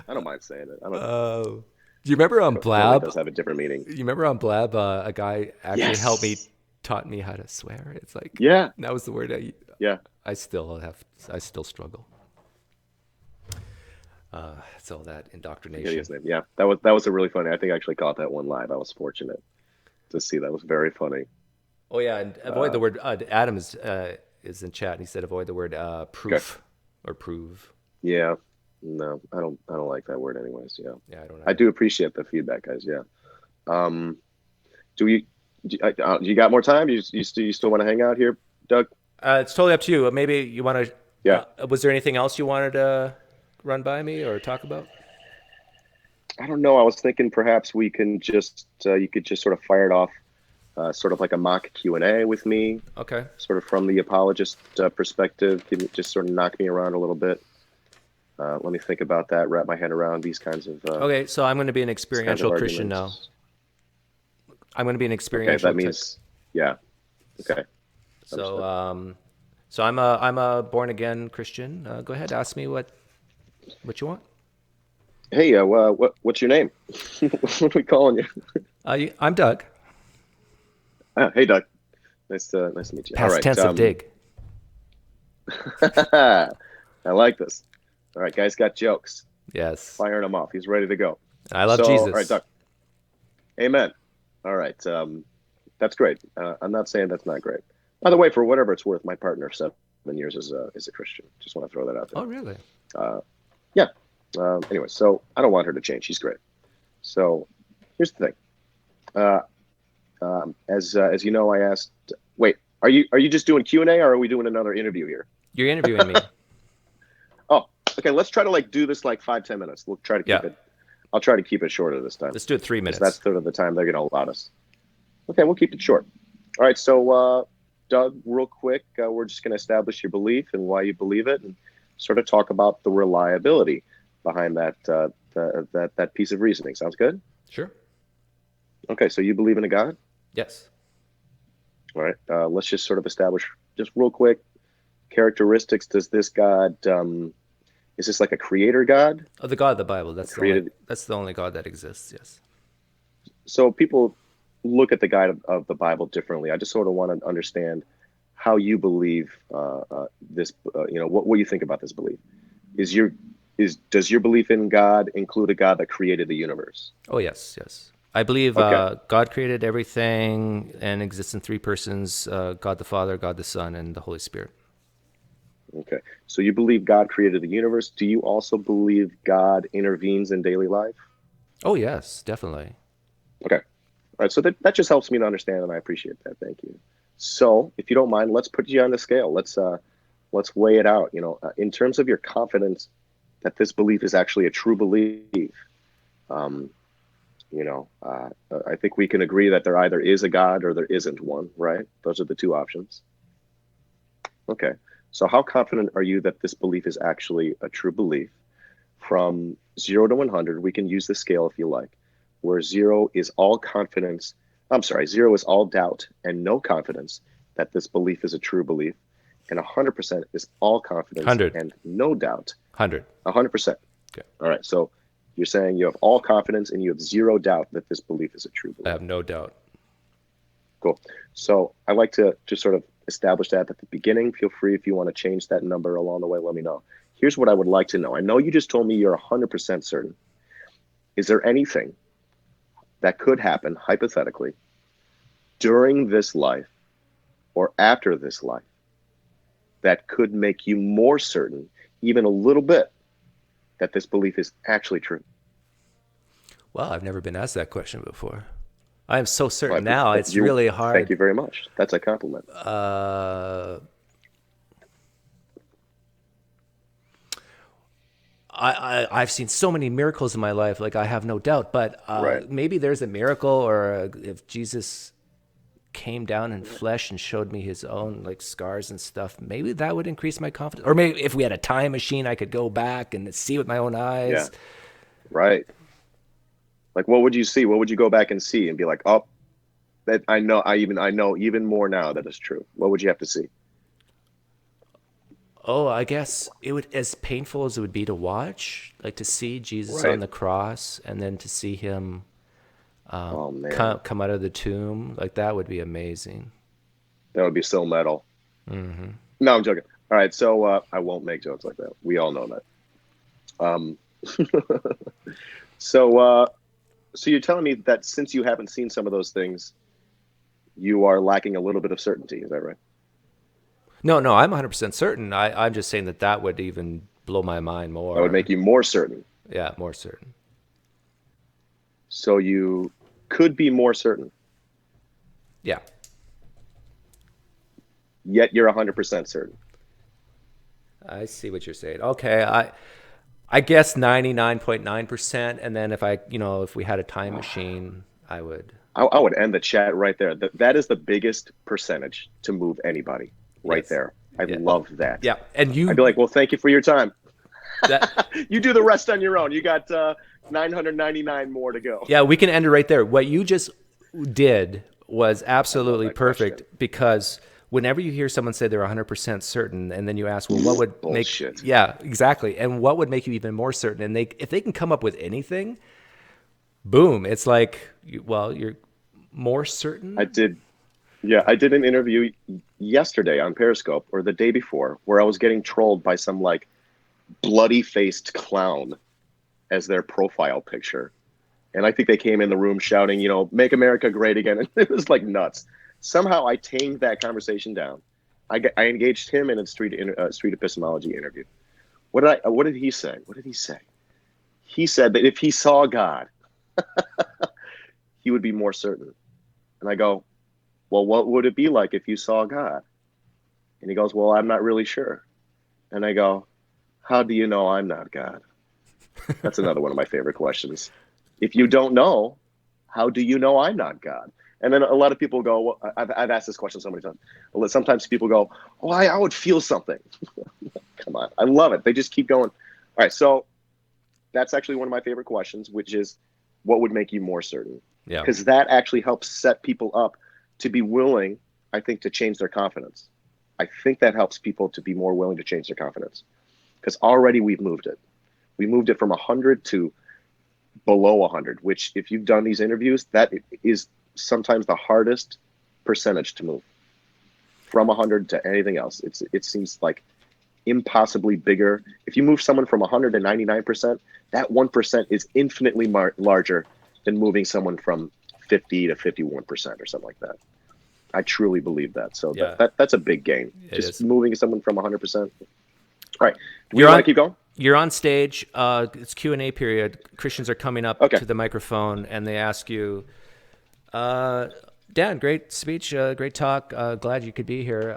I don't mind saying it. I don't. Do you remember on Totally Blab? does have a different meaning. You remember on Blab, a guy actually Yes. taught me how to swear. It's like Yeah. that was the word Yeah. I still struggle. It's all that I get indoctrination. his name. Yeah. That was a really funny. I think I actually caught that one live. I was fortunate to see that. It was very funny. Oh yeah, and avoid the word. Adam is in chat, and he said avoid the word Okay. proof or prove. Yeah. No, I don't like that word anyways. Yeah. Yeah, I don't I either. do appreciate the feedback, guys. Yeah. Um, do you you got more time? You still want to hang out here, Doug? It's totally up to you. Maybe you want to. Yeah. Was there anything else you wanted to run by me or talk about? I don't know. I was thinking perhaps we can just you could just sort of fire it off, sort of like a mock Q&A with me, Okay. sort of from the apologist perspective. Can you just sort of knock me around a little bit? Let me think about that. Wrap my head around Okay, so I'm going to be an these kinds of experiential Christian now. arguments. I'm going to be an Okay, experiential that tech. means yeah. Okay, So, understood. so I'm a born again Christian. Go ahead, ask me what you want. Hey, what's your name? What are we calling you? I'm Doug. Hey, Doug. Nice to meet you. All Past right. tense of dig. I like this. All right, guys got jokes. Yes, Firing them off. He's ready to go. I love So, all right, Jesus. Doug. Amen. All right. That's great. I'm not saying that's not great. By the way, for whatever it's worth, my partner of 7 years is a Christian. Just want to throw that out there. Oh, really? Yeah. Anyway, so I don't want her to change. She's great. So here's the thing. Uh, as you know, I asked. Wait, are you just doing Q&A, or are we doing another interview here? You're interviewing me. Oh, okay. Let's try to do this like 5-10 minutes. We'll try to keep Yeah. it. I'll try to keep it shorter this time. Let's do it 3 Because that's minutes. sort of the time they're going to allow us. Okay, we'll keep it short. All right, so Doug, real quick, we're just going to establish your belief and why you believe it, and sort of talk about the reliability behind that piece of reasoning. Sounds good? Sure. Okay, so you believe in a God? Yes. All right, let's just sort of establish, just real quick, characteristics. Does this God, is this like a creator God? Oh, the God of the Bible. Created. That's the only God that exists. Yes. So people look at the God of the Bible differently. I just sort of want to understand how you believe this. What you think about this belief. Is does your belief in God include a God that created the universe? Oh, yes, yes. I believe Okay. God created everything and exists in three persons, God the Father, God the Son, and the Holy Spirit. Okay. So you believe God created the universe. Do you also believe God intervenes in daily life? Oh, yes, definitely. Okay. All right. So that just helps me to understand, and I appreciate that. Thank you. So if you don't mind, let's put you on the scale. Let's weigh it out. In terms of your confidence that this belief is actually a true belief. Um, I think we can agree that there either is a God or there isn't one, right? Those are the two options. Okay. So how confident are you that this belief is actually a true belief? From 0 to 100, we can use the scale if you like, where 0 is all confidence. I'm sorry, 0 is all doubt and no confidence that this belief is a true belief. And 100% is all confidence 100. and no doubt. 100. 100%. Okay. All right. So you're saying you have all confidence and you have 0 doubt that this belief is a true I belief. have no doubt. Cool. So I like to just sort of establish that at the beginning. Feel free if you want to change that number along the way, let me know. Here's what I would like to know. I know you just told me you're 100% certain. Is there anything that could happen hypothetically during this life or after this life that could make you more certain, even a little bit, that this belief is actually true? Well, I've never been asked that question before. I am so certain But now. It's really thank hard. you very much. That's a compliment. I've seen so many miracles in my life, like I have no doubt. But Right. maybe there's a miracle, or if Jesus came down in flesh and showed me his own like scars and stuff, maybe that would increase my confidence. Or maybe if we had a time machine, I could go back and see with my own Yeah. eyes. Right. Like, what would you see? What would you go back and see and be like, oh, that I know even more now that it's true. What would you have to see? Oh, I guess it would, as painful as it would be to watch, like to see Jesus on Right. the cross and then to see him Oh man, come out of the tomb, like that would be amazing. that would be so metal. No, I'm joking. All right, so I won't make jokes like that. We all know that. Um, so so you're telling me that since you haven't seen some of those things, you are lacking a little bit of certainty. Is that right? No, no, I'm 100% certain. I'm just saying that that would even blow my mind That would more. make you more certain. Yeah, more certain. So you could be more certain, Yeah. yet you're 100% certain. I see what you're saying. Okay, I guess 99.9%, and then if we had a time machine, I would. I would end the chat right there. That is the biggest percentage to move anybody right Yes. there. I Yeah. love that. Yeah, and I'd be like, well, thank you for your time. that You do the rest on your own. You got 999 more to go. yeah, we can end it right there. What you just did was I love absolutely that question. perfect, because whenever you hear someone say they're 100% certain, and then you ask, well, what would make, Bullshit. yeah, exactly. And what would make you even more certain? And if they can come up with anything, boom, it's like, well, you're more I certain. did. Yeah, I did an interview yesterday on Periscope or the day before where I was getting trolled by some like bloody faced clown as their profile picture. And I think they came in the room shouting, make America great again. And it was like nuts. Somehow I tamed that conversation down. I engaged him in a street epistemology interview. What did he say? What did he say? He said that if he saw God, he would be more certain. And I go, well, what would it be like if you saw God? And he goes, well, I'm not really sure. And I go, how do you know I'm not God? That's another one of my favorite questions. If you don't know, how do you know I'm not God? And then a lot of people go, well, I've asked this question so many times. Sometimes people go, oh, I would feel something. Come on. I love it. They just keep going. All right. So that's actually one of my favorite questions, which is what would make you more certain? Yeah. Because that actually helps set people up to be willing, I think, to change their confidence. I think that helps people to be more willing to change their confidence, because already we've moved it. We moved it from 100 to below 100, which if you've done these interviews, that is sometimes the hardest percentage to move from 100 to anything else. It seems like impossibly bigger. If you move someone from 100 to 99%, that 1% is infinitely larger than moving someone from 50 to 51% or something like that. I truly believe that. So Yeah, that's a big gain. it Just is. moving someone from 100%. All right. Do we You're want to on. keep going? You're on stage. It's Q&A period. Christians are coming up Okay. to the microphone and they ask you, Dan, great speech, great talk. Glad you could be here.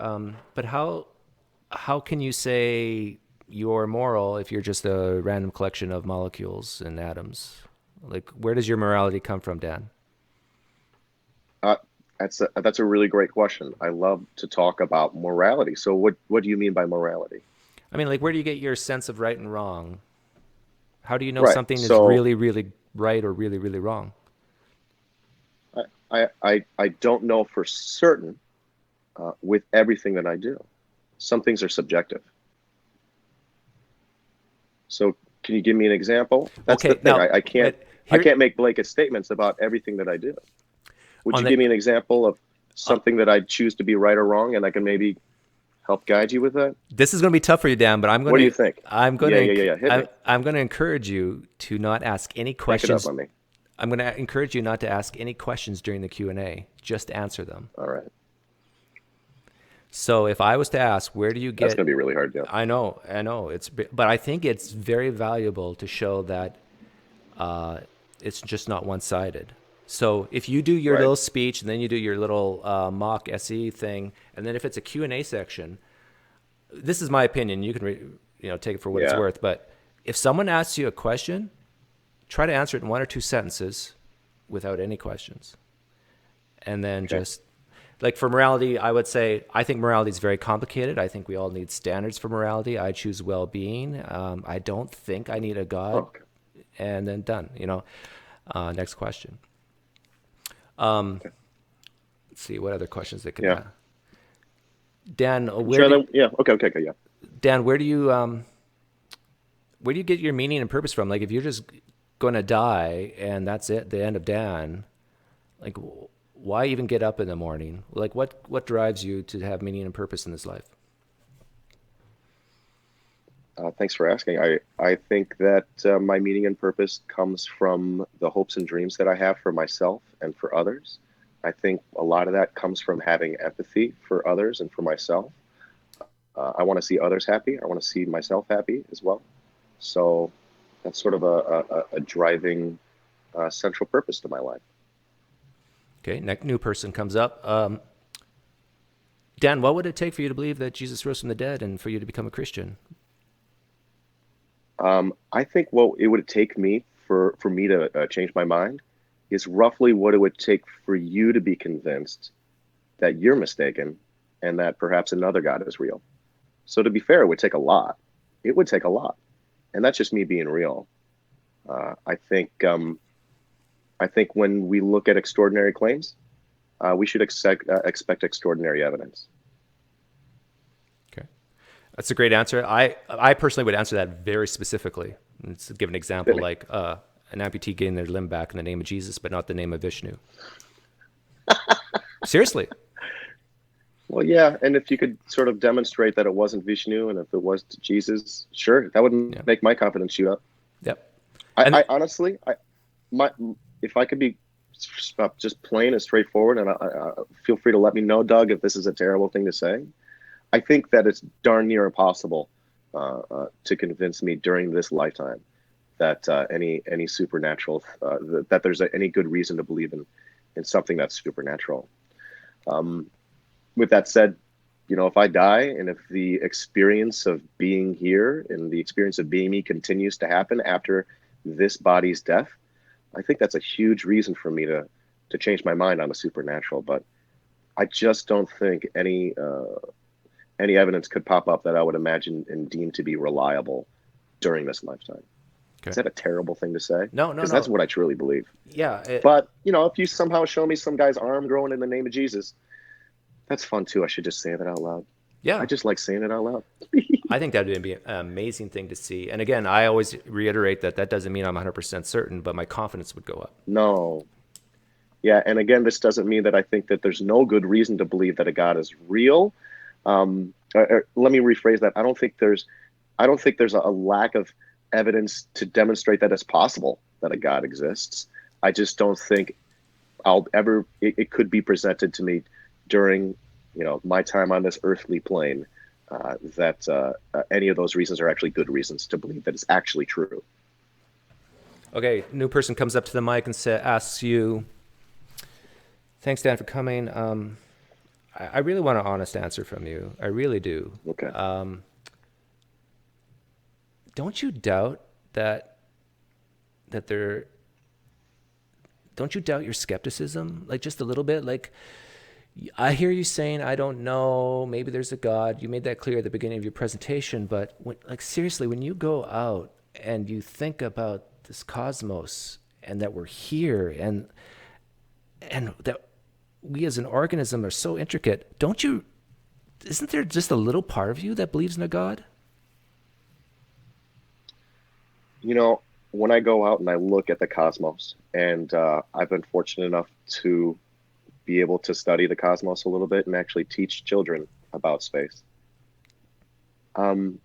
But how can you say you're moral if you're just a random collection of molecules and atoms? Like, where does your morality come from, Dan? Uh, that's a really great question. I love to talk about morality. So what do you mean by morality? I mean, like, where do you get your sense of right and wrong? How do you know Right. something is So really, really right or really, really wrong? I don't know for certain with everything that I do. Some things are subjective. So can you give me an example? That's the Okay, thing. now, but I here can't make blanket statements about everything that I do. Would on you the give me an example of uh, something that I choose to be right or wrong, and I can maybe help guide you with that? this is going to be tough for you, Dan, but What do you think? Hit me. I'm going to encourage you to not ask any Crank it up questions. on me. I'm going to encourage you not to ask any questions during the Q&A. Just answer them. All right. So if I was to ask, where do you That's going get? to be really hard, yeah. I know, but I think it's very valuable to show that it's just not one-sided. So if you do your Right. little speech and then you do your little mock SE thing, and then if it's a Q&A section, this is my opinion. You can take it for what it's Yeah. worth. But if someone asks you a question, try to answer it in one or two sentences without any questions, and then Okay. just like for morality, I would say I think morality is very complicated. I think we all need standards for morality. I choose well-being. I don't think I need a Oh, God, okay. and then done. Next question. Okay. Let's see what other questions they could Yeah. ask. Dan, I'm trying to, yeah. Okay. Yeah. Dan, where do you get your meaning and purpose from? Like, if you're just going to die and that's it, the end of Dan, like, why even get up in the morning? Like, what drives you to have meaning and purpose in this life? Thanks for asking. I think that my meaning and purpose comes from the hopes and dreams that I have for myself and for others. I think a lot of that comes from having empathy for others and for myself. I want to see others happy. I want to see myself happy as well. So that's sort of a driving central purpose to my life. Okay, next new person comes up. Dan, what would it take for you to believe that Jesus rose from the dead and for you to become a Christian? I think what it would take me for me to change my mind is roughly what it would take for you to be convinced that you're mistaken and that perhaps another God is real. So to be fair, it would take a lot. It would take a lot, and that's just me being real. I think when we look at extraordinary claims, we should expect extraordinary evidence. Okay, that's a great answer. I personally would answer that very specifically. Let's give an example, like an amputee getting their limb back in the name of Jesus, but not the name of Vishnu. Seriously. Well, yeah, and if you could sort of demonstrate that it wasn't Vishnu and if it was Jesus, sure, that would Yeah. make my confidence shoot up. Yep. I honestly, my if I could be just plain and straightforward, and I feel free to let me know, Doug, if this is a terrible thing to say. I think that it's darn near impossible to convince me during this lifetime that any supernatural that there's any good reason to believe in something that's supernatural. With that said, if I die and if the experience of being here and the experience of being me continues to happen after this body's death, I think that's a huge reason for me to change my mind on the supernatural. But I just don't think any evidence could pop up that I would imagine and deem to be reliable during this lifetime. Okay. Is that a terrible thing to say? No. Because that's what I truly believe. Yeah. But if you somehow show me some guy's arm growing in the name of Jesus, that's fun too. I should just say that out loud. Yeah. I just like saying it out loud. I think that would be an amazing thing to see. And again, I always reiterate that doesn't mean I'm 100% certain, but my confidence would go up. No. Yeah, and again, this doesn't mean that I think that there's no good reason to believe that a God is real. let me rephrase that. I don't think there's a lack of evidence to demonstrate that it's possible that a God exists. I just don't think it could be presented to me during, my time on this earthly plane, that any of those reasons are actually good reasons to believe that it's actually true. Okay, new person comes up to the mic and asks you, "Thanks, Dan, for coming. I really want an honest answer from you. I really do. Okay. Don't you doubt that there? Don't you doubt your skepticism, like just a little bit? Like, I hear you saying, I don't know, maybe there's a God. You made that clear at the beginning of your presentation, but seriously, when you go out and you think about this cosmos and that we're here and that we as an organism are so intricate, isn't there just a little part of you that believes in a God? When I go out and I look at the cosmos, and I've been fortunate enough to be able to study the cosmos a little bit and actually teach children about space. I'm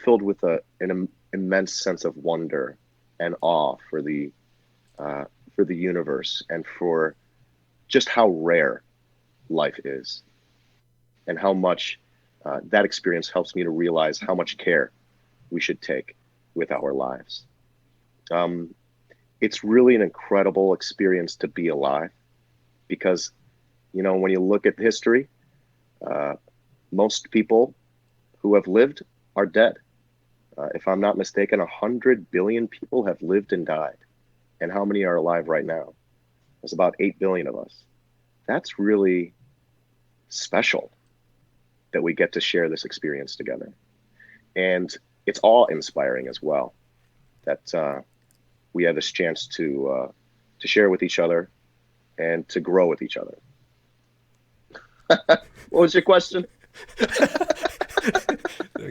filled with an immense sense of wonder and awe for the universe and for just how rare life is, and how much that experience helps me to realize how much care we should take with our lives. It's really an incredible experience to be alive because, when you look at history, most people who have lived are dead. If I'm not mistaken, 100 billion people have lived and died. And how many are alive right now? There's about 8 billion of us. That's really special that we get to share this experience together. And it's awe-inspiring as well that we have this chance to share with each other and to grow with each other. What was your question?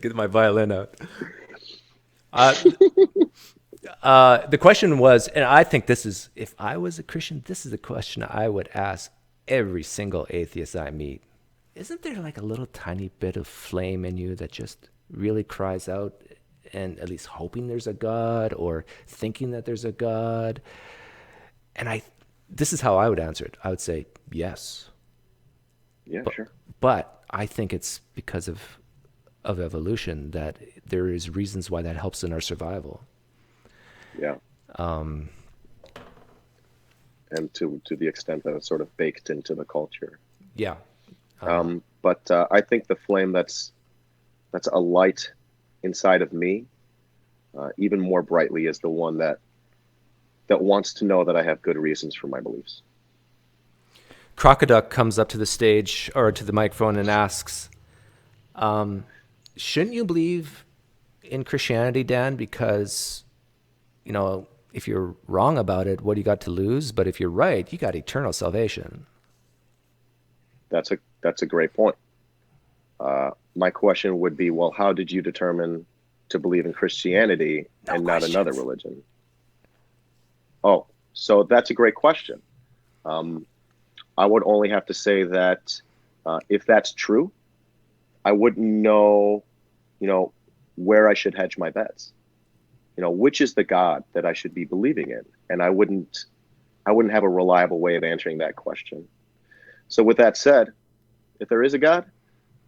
Get my violin out. The question was, and I think this is, if I was a Christian, this is the question I would ask every single atheist I meet. Isn't there like a little tiny bit of flame in you that just really cries out and at least hoping there's a God or thinking that there's a God? And this is how I would answer it. I would say yes. Yeah, sure. But I think it's because of evolution that there is reasons why that helps in our survival. Yeah. And to the extent that it's sort of baked into the culture. Yeah. But I think the flame that's a light inside of me, even more brightly, is the one that wants to know that I have good reasons for my beliefs. Crocoduck comes up to the stage or to the microphone and asks, shouldn't you believe in Christianity, Dan? Because, if you're wrong about it, what do you got to lose? But if you're right, you got eternal salvation. That's a great point. My question would be, well, how did you determine to believe in Christianity and not another religion? Oh, so that's a great question. I would only have to say that if that's true, I wouldn't know, where I should hedge my bets. Which is the God that I should be believing in, and I wouldn't have a reliable way of answering that question. So, with that said, if there is a God,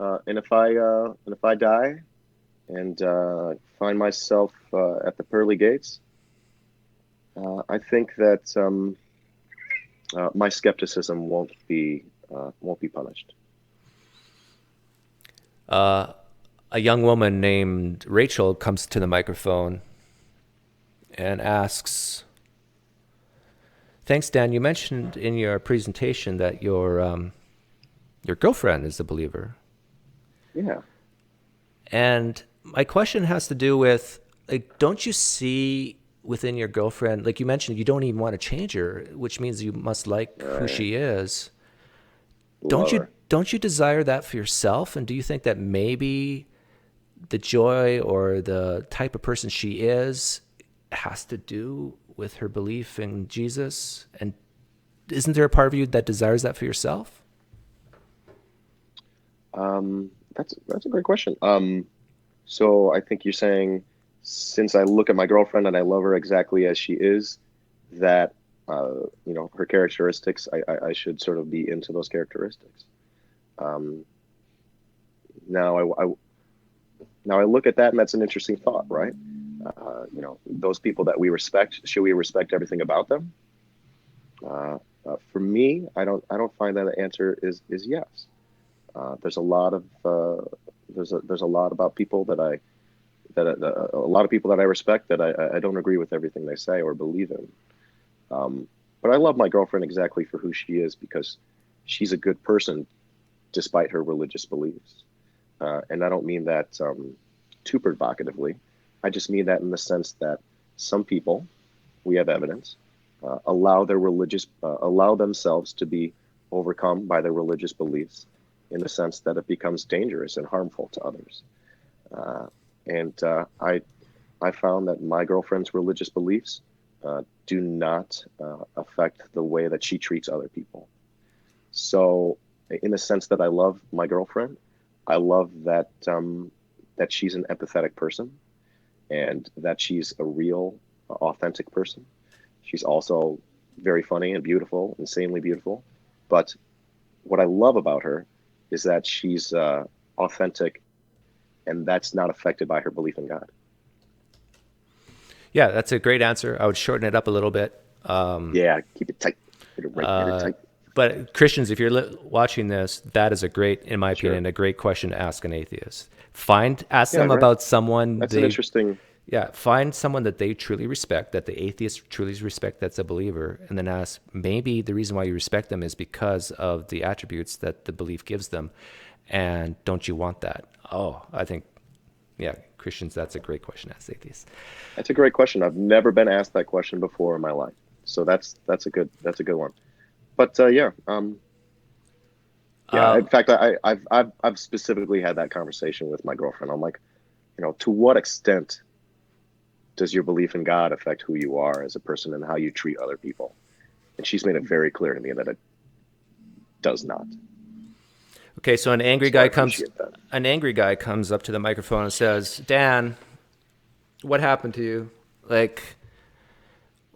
and if I die and find myself at the pearly gates, I think that my skepticism won't be punished. A young woman named Rachel comes to the microphone and asks, "Thanks, Dan. You mentioned in your presentation that your girlfriend is a believer." Yeah. And my question has to do with, don't you see within your girlfriend, like you mentioned, you don't even want to change her, which means you must like who she is. Don't you desire that for yourself? And do you think that maybe the joy or the type of person she is has to do with her belief in Jesus? And isn't there a part of you that desires that for yourself? That's a great question. So I think you're saying, since I look at my girlfriend and I love her exactly as she is, that her characteristics, I should sort of be into those characteristics. Um, now now I look at that, and that's an interesting thought, right? Those people that we respect, should we respect everything about them? For me, I don't find that the answer is yes. There's a lot of there's a lot about people that a lot of people that I respect that I don't agree with everything they say or believe in. But I love my girlfriend exactly for who she is, because she's a good person despite her religious beliefs. And I don't mean that too provocatively. I just mean that in the sense that some people, we have evidence, allow themselves to be overcome by their religious beliefs, in the sense that it becomes dangerous and harmful to others. Uh, and I found that my girlfriend's religious beliefs do not affect the way that she treats other people. So, in the sense that I love my girlfriend, I love that she's an empathetic person, and that she's a real, authentic person. She's also very funny and beautiful, insanely beautiful. But what I love about her is that she's authentic, and that's not affected by her belief in God. Yeah, that's a great answer. I would shorten it up a little bit. Yeah, keep it tight. Get it tight. But Christians, if you're watching this, that is a great, in my Sure. opinion, a great question to ask an atheist. Ask Yeah, them right. about someone That's an interesting. yeah, find someone that they truly respect, that the atheist truly respect, that's a believer, and then ask, maybe the reason why you respect them is because of the attributes that the belief gives them. And don't you want that? Oh, I think, yeah, Christians, that's a great question to ask atheists. That's a great question. I've never been asked that question before in my life, so that's a good one. But yeah. Uh, In fact, I've specifically had that conversation with my girlfriend. I'm like, to what extent does your belief in God affect who you are as a person and how you treat other people? And she's made it very clear to me that it does not. okay, so So I appreciate that. an angry guy comes up to the microphone and says, Dan, what happened to you? Like,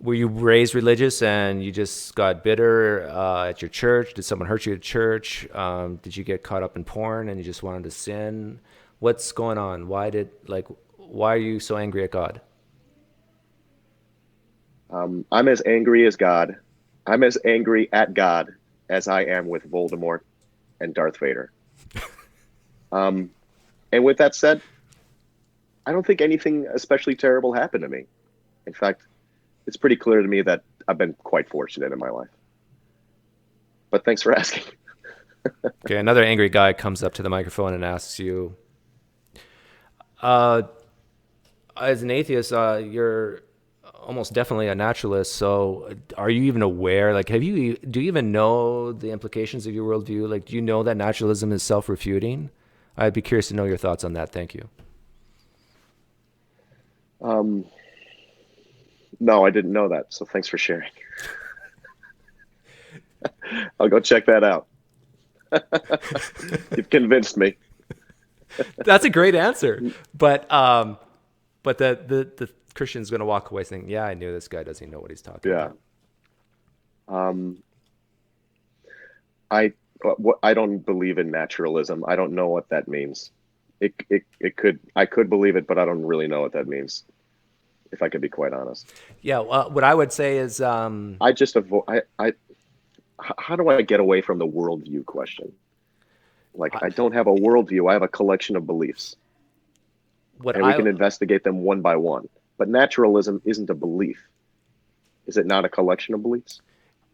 were you raised religious and you just got bitter at your church? Did someone hurt you at church? Did you get caught up in porn and you just wanted to sin? What's going on? Why are you so angry at God? I'm as angry as God. I'm as angry at God as I am with Voldemort and Darth Vader. Um, and with that said, I don't think anything especially terrible happened to me. In fact, it's pretty clear to me that I've been quite fortunate in my life. But thanks for asking. Okay, another angry guy comes up to the microphone and asks you, uh, as an atheist, you're almost definitely a naturalist. So, are you even aware? Like, do you even know the implications of your worldview? Like, do you know that naturalism is self-refuting? I'd be curious to know your thoughts on that. Thank you. Um, no, I didn't know that. So thanks for sharing. I'll go check that out. You've convinced me. That's a great answer. But the Christian's going to walk away saying, "Yeah, I knew this guy doesn't know what he's talking Yeah. about." Um, I don't believe in naturalism. I don't know what that means. I could believe it, but I don't really know what that means, if I could be quite honest. Yeah, what I would say is, I just avoid. How do I get away from the worldview question? Like, I- I don't have a worldview. I have a collection of beliefs, what and we I can investigate them one by one. But naturalism isn't a belief. Is it not a collection of beliefs?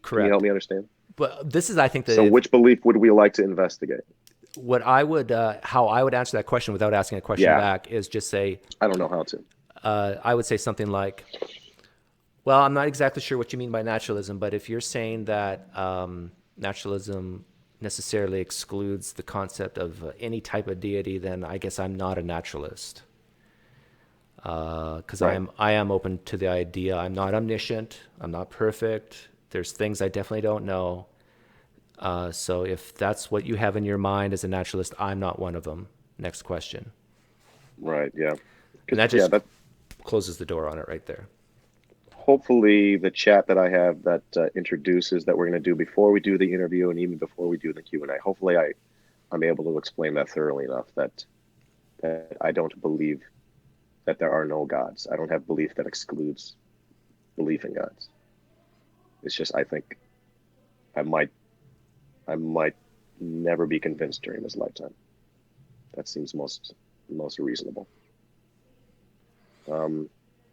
Can you help correct. me understand? But this is, I think, So, which belief would we like to investigate? what I would, how I would answer that question without asking a question Yeah, back is just say, I don't know how to. I would say something like, well, I'm not exactly sure what you mean by naturalism, but if you're saying that naturalism necessarily excludes the concept of any type of deity, then I guess I'm not a naturalist. Because Right. I am open to the idea. I'm not omniscient. I'm not perfect. There's things I definitely don't know. So if that's what you have in your mind as a naturalist, I'm not one of them. Next question. Right. Yeah. And that Yeah. just That closes the door on it right there. hopefully the chat that I have that introduces that we're going to do before we do the interview and even before we do the Q&A. Hopefully I'm able to explain that thoroughly enough that I don't believe that there are no gods. I don't have belief that excludes belief in gods. It's just I think I might I might never be convinced during this lifetime. That seems most reasonable.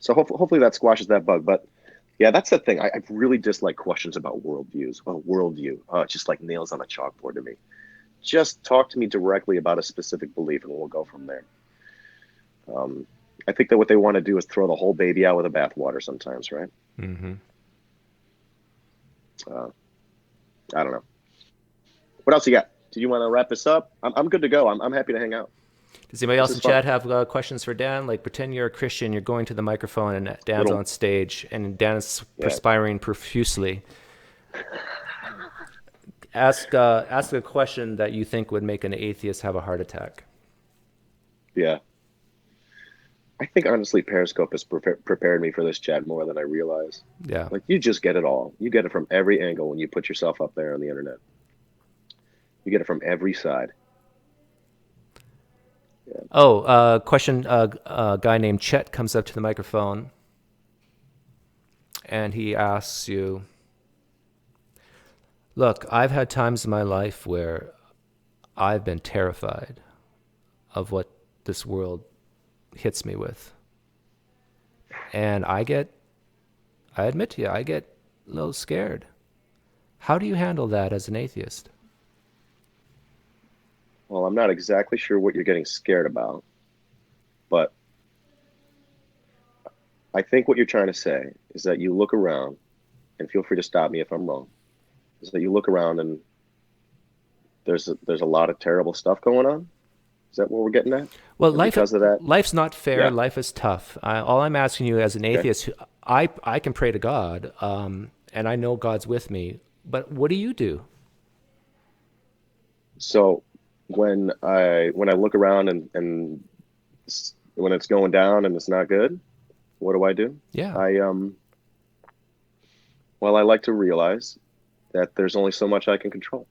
So hopefully that squashes that bug. But yeah, that's the thing. I really dislike questions about worldviews. Well, worldview, it's just like nails on a chalkboard to me. Just talk to me directly about a specific belief, and we'll go from there. I think that what they want to do is throw the whole baby out with the bathwater sometimes, right? Mm-hmm. Uh, I don't know. What else you got? Do you want to wrap this up? I'm good to go. I'm happy to hang out. Does anybody This else is in fun. chat have questions for Dan? Like, pretend you're a Christian, you're going to the microphone, and Dan's Little, on stage, and Dan's yeah, perspiring profusely. Ask a question that you think would make an atheist have a heart attack. yeah. I think honestly, Periscope has prepared me for this chat more than I realize. Yeah. Like you just get it all. You get it from every angle when you put yourself up there on the internet. You get it from every side. Yeah. Oh, question. A guy named Chet comes up to the microphone, and he asks you, "Look, I've had times in my life where I've been terrified of what this world hits me with, and I admit to you, I get a little scared. How do you handle that as an atheist?" Well, I'm not exactly sure what you're getting scared about, but I think what you're trying to say is that you look around, and feel free to stop me if I'm wrong, is that you look around and there's a lot of terrible stuff going on. Is that what we're getting at? Well, And because of that, life's not fair. yeah. Life is tough. All I'm asking you, as an Okay. atheist, I can pray to God, and I know God's with me. But what do you do? So when I look around and when it's going down and it's not good, what do? Yeah, I well, I like to realize that there's only so much I can control.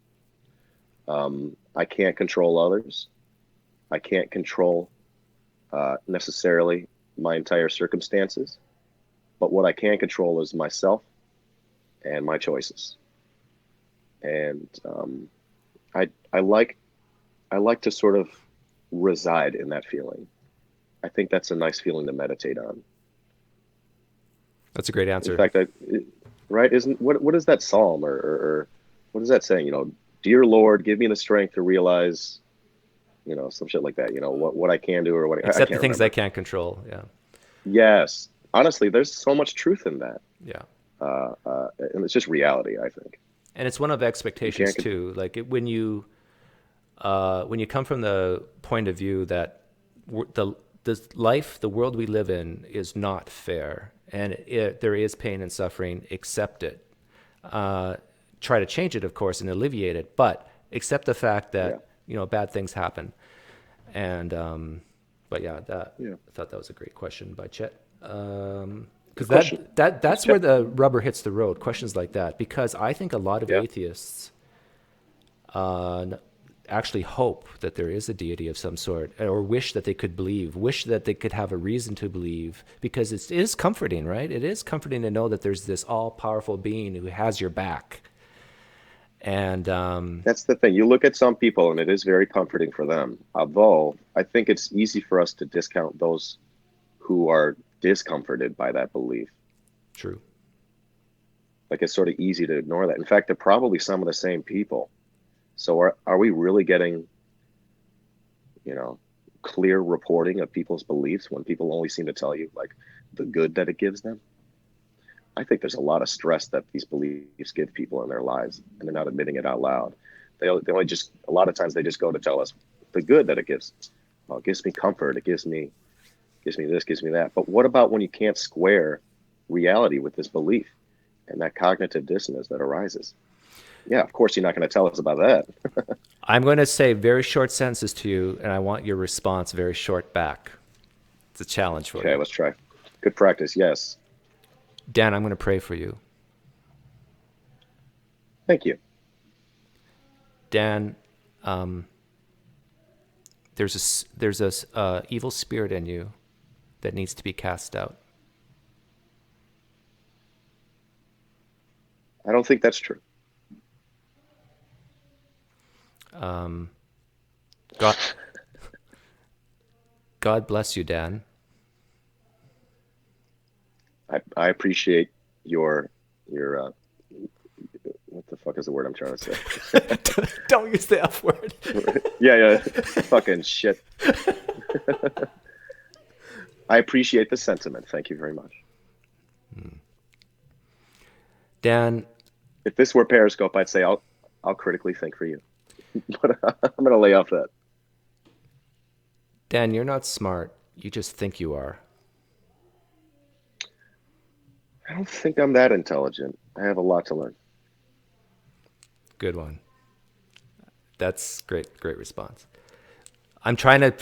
I can't control others. I can't control necessarily my entire circumstances, but what I can control is myself and my choices. And I like to sort of reside in that feeling. I think that's a nice feeling to meditate on. that's a great In answer. fact, right? Isn't what is that psalm or what is that saying? Dear Lord, give me the strength to realize, some shit like that. What I can do or what I Except the can't things I remember. can't control. Yeah, Yes, honestly, there's so much truth in that, yeah. and it's just reality. I think And it's one of you expectations can't. too. Like when you come from the point of view that the world we live in is not fair, and there is pain and suffering. Accept it. Try to change it, of course, and alleviate it, but accept the fact Yeah, that bad things happen. And but yeah, yeah. I thought that was a great question by Chet. Because Good question. that's where the rubber hits the road. Questions like that, because I think a lot of Yeah, atheists actually hope that there is a deity of some sort, or wish that they could believe, wish that they could have a reason to believe, because it is comforting, right? It is comforting to know that there's this all-powerful being who has your back. And that's the thing. You look at some people, and it is very comforting for them. Although I think it's easy for us to discount those who are discomforted by that belief. true. Like it's sort of easy to ignore that. In fact, they're probably some of the same people. So are we really getting, you know, clear reporting of people's beliefs when people only seem to tell you like the good that it gives them? I think there's a lot of stress that these beliefs give people in their lives, and they're not admitting it out loud. They only just a lot of times they just go to tell us the good that it gives. Well, it gives me comfort. It gives me this, gives me that. But what about when you can't square reality with this belief and that cognitive dissonance that arises? Yeah, of course you're not going to tell us about that. I'm going to say very short sentences to you, and I want your response very short back. It's a challenge for Okay, you. let's try. Good practice. Yes. Dan, I'm going to pray for you. Thank you. Dan, there's a evil spirit in you that needs to be cast out. I don't think that's true. God, God bless you, Dan. I appreciate your what the fuck is the word I'm trying to say? Don't use the F word. Yeah, fucking shit. I appreciate the sentiment. Thank you very much. Dan, If this were Periscope, I'd say I'll critically think for you. But I'm gonna lay off that. Dan, you're not smart. You just think you are. I don't think I'm that intelligent. I have a lot to learn. Good one. That's great. Great response. I'm trying to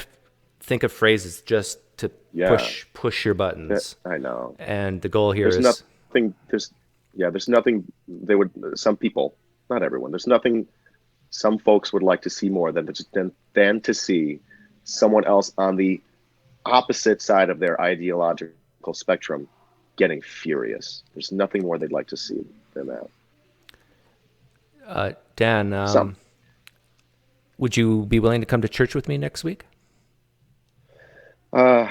think of phrases just to Yeah, push your buttons, I know. and the goal here There's is nothing. There's nothing they would. Some people, not everyone. There's nothing some folks would like to see more than to see someone else on the opposite side of their ideological spectrum getting furious. There's nothing more they'd like to see than that. Dan. Some. Would you be willing to come to church with me next week? Uh,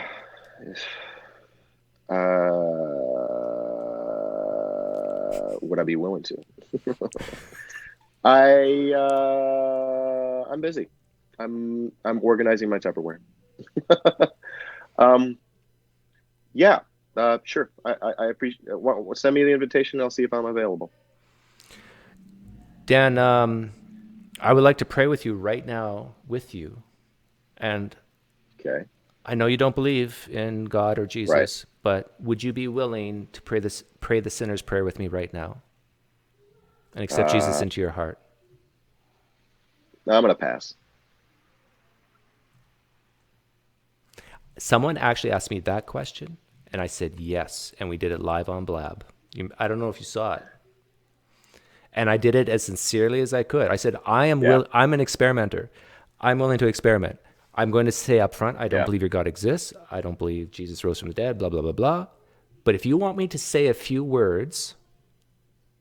would I be willing to? I'm busy. I'm organizing my Tupperware. um, yeah, sure. I appreciate. Send me the invitation. I'll see if I'm available. Dan, I would like to pray with you right now with you. And Okay. I know you don't believe in God or Right. Jesus, but would you be willing to pray the sinner's prayer with me right now and accept Jesus Uh, into your heart? I'm gonna pass. Someone actually asked me that question, and I said yes, and we did it live on Blab. I don't know if you saw it. And I did it as sincerely as I could. I said, Yeah. I'm an experimenter. I'm willing to experiment. I'm going to say up front, I don't Yeah. believe your God exists. I don't believe Jesus rose from the dead, blah, blah, blah, blah. But if you want me to say a few words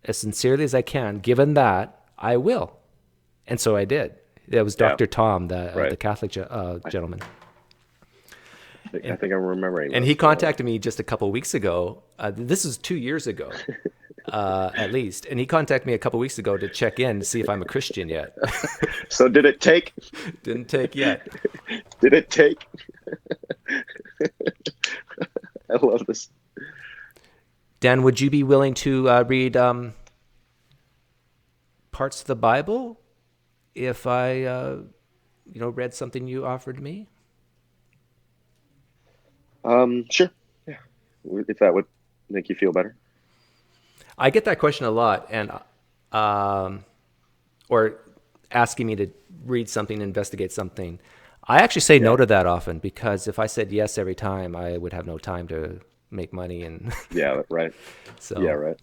as sincerely as I can, given that, I will. And so I did. That was Yeah. Dr. Tom, the Right. Catholic gentleman. I think I'm remembering And this. he contacted me just a couple weeks ago. This is 2 years ago, at least. And he contacted me a couple weeks ago to check in to see if I'm a Christian yet. So did it take? Didn't take yet. Did it take? I love this. Dan, would you be willing to read parts of the Bible if I, read something you offered me? Sure. Yeah. If that would make you feel better. I get that question a lot, and or asking me to read something, investigate something. I actually say no Yeah. to that often because if I said yes every time, I would have no time to make money, and Yeah. Right. Yeah. so. Right.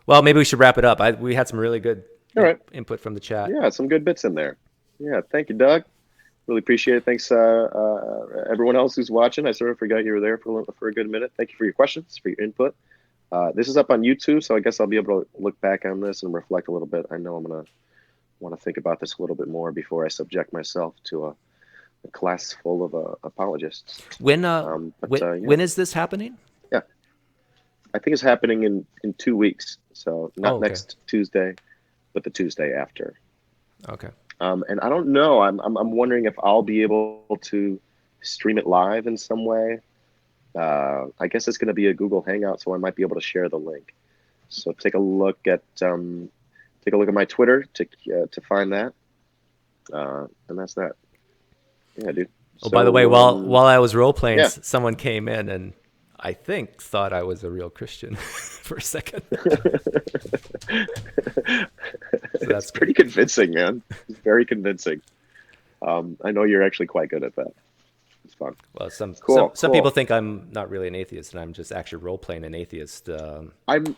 Well, maybe we should wrap it up. We had some really good All right. input from the chat. Yeah. Some good bits in there. Yeah. Thank you, Doug. Really appreciate it. Thanks, everyone else who's watching. I sort of forgot you were there for a good minute. Thank you for your questions, for your input. This is up on YouTube, so I guess I'll be able to look back on this and reflect a little bit. I know I'm gonna want to think about this a little bit more before I subject myself to a class full of apologists. When Yeah, when is this happening? yeah. I think it's happening in 2 weeks. So Oh, not okay. next Tuesday, but the Tuesday after. Okay. And I don't know. I'm wondering if I'll be able to stream it live in some way. I guess it's going to be a Google Hangout, so I might be able to share the link. So take a look at my Twitter to find that, and that's that. Yeah, dude. Oh, by the way, So while I was role playing, yeah, someone came in and I think thought I was a real Christian for a second. So It's that's good. pretty convincing, man. It's very convincing. I know you're actually quite good at that. It's fun. Well, Cool, some people cool. think I'm not really an atheist, and I'm just actually role playing an atheist. I'm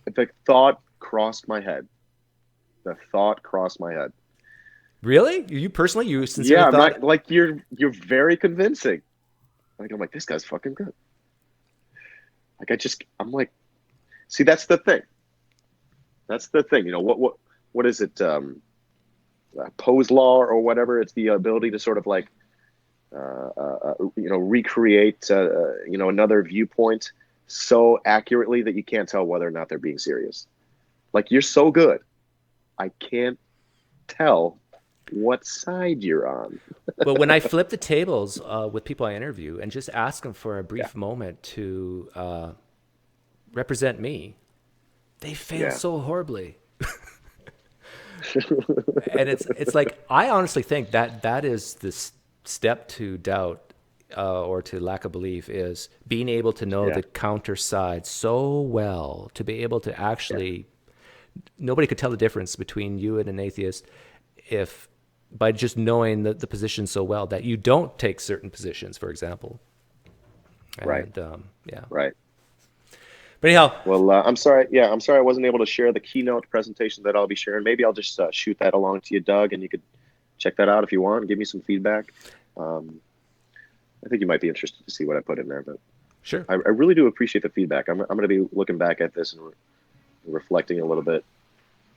the thought crossed my head. The thought crossed my head. Really? You personally, you sincerely Yeah, I'm not thought? like you're very convincing. Like I'm like, this guy's fucking good. Like I'm like, see, that's the thing. That's the thing. You know, what is it? Poe's law or whatever. It's the ability to sort of like recreate another viewpoint so accurately that you can't tell whether or not they're being serious. Like you're so good, I can't tell what side you're on. Well, when I flip the tables with people I interview and just ask them for a Yeah, brief moment to represent me, they fail yeah, so horribly. And it's like I honestly think that that is this step to doubt or to lack of belief is being able to know yeah, the counter side so well to be able to yeah. actually nobody could tell the difference between you and an atheist if by just knowing the position so well that you don't take certain positions, for example. Right, And yeah, right. but anyhow, Well, I'm sorry. Yeah, I'm sorry I wasn't able to share the keynote presentation that I'll be sharing. Maybe I'll just shoot that along to you, Doug, and you could check that out if you want and give me some feedback. Um, I think you might be interested to see what I put in there, but sure. I really do appreciate the feedback. I'm going to be looking back at this and reflecting a little bit,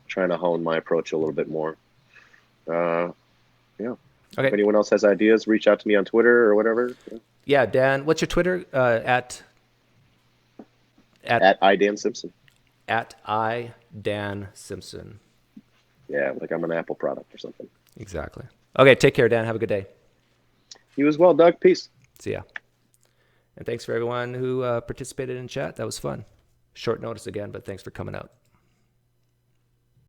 trying to hone my approach a little bit more. Yeah. If Okay. anyone else has ideas, reach out to me on Twitter or whatever. Yeah, Dan, what's your Twitter? At At iDan Simpson. at I Dan Simpson. Yeah, like I'm an Apple product or something. Exactly. Okay, take care, Dan. Have a good day. You as well, Doug. Peace. See ya. And thanks for everyone who participated in chat. That was fun. Short notice again, but thanks for coming out.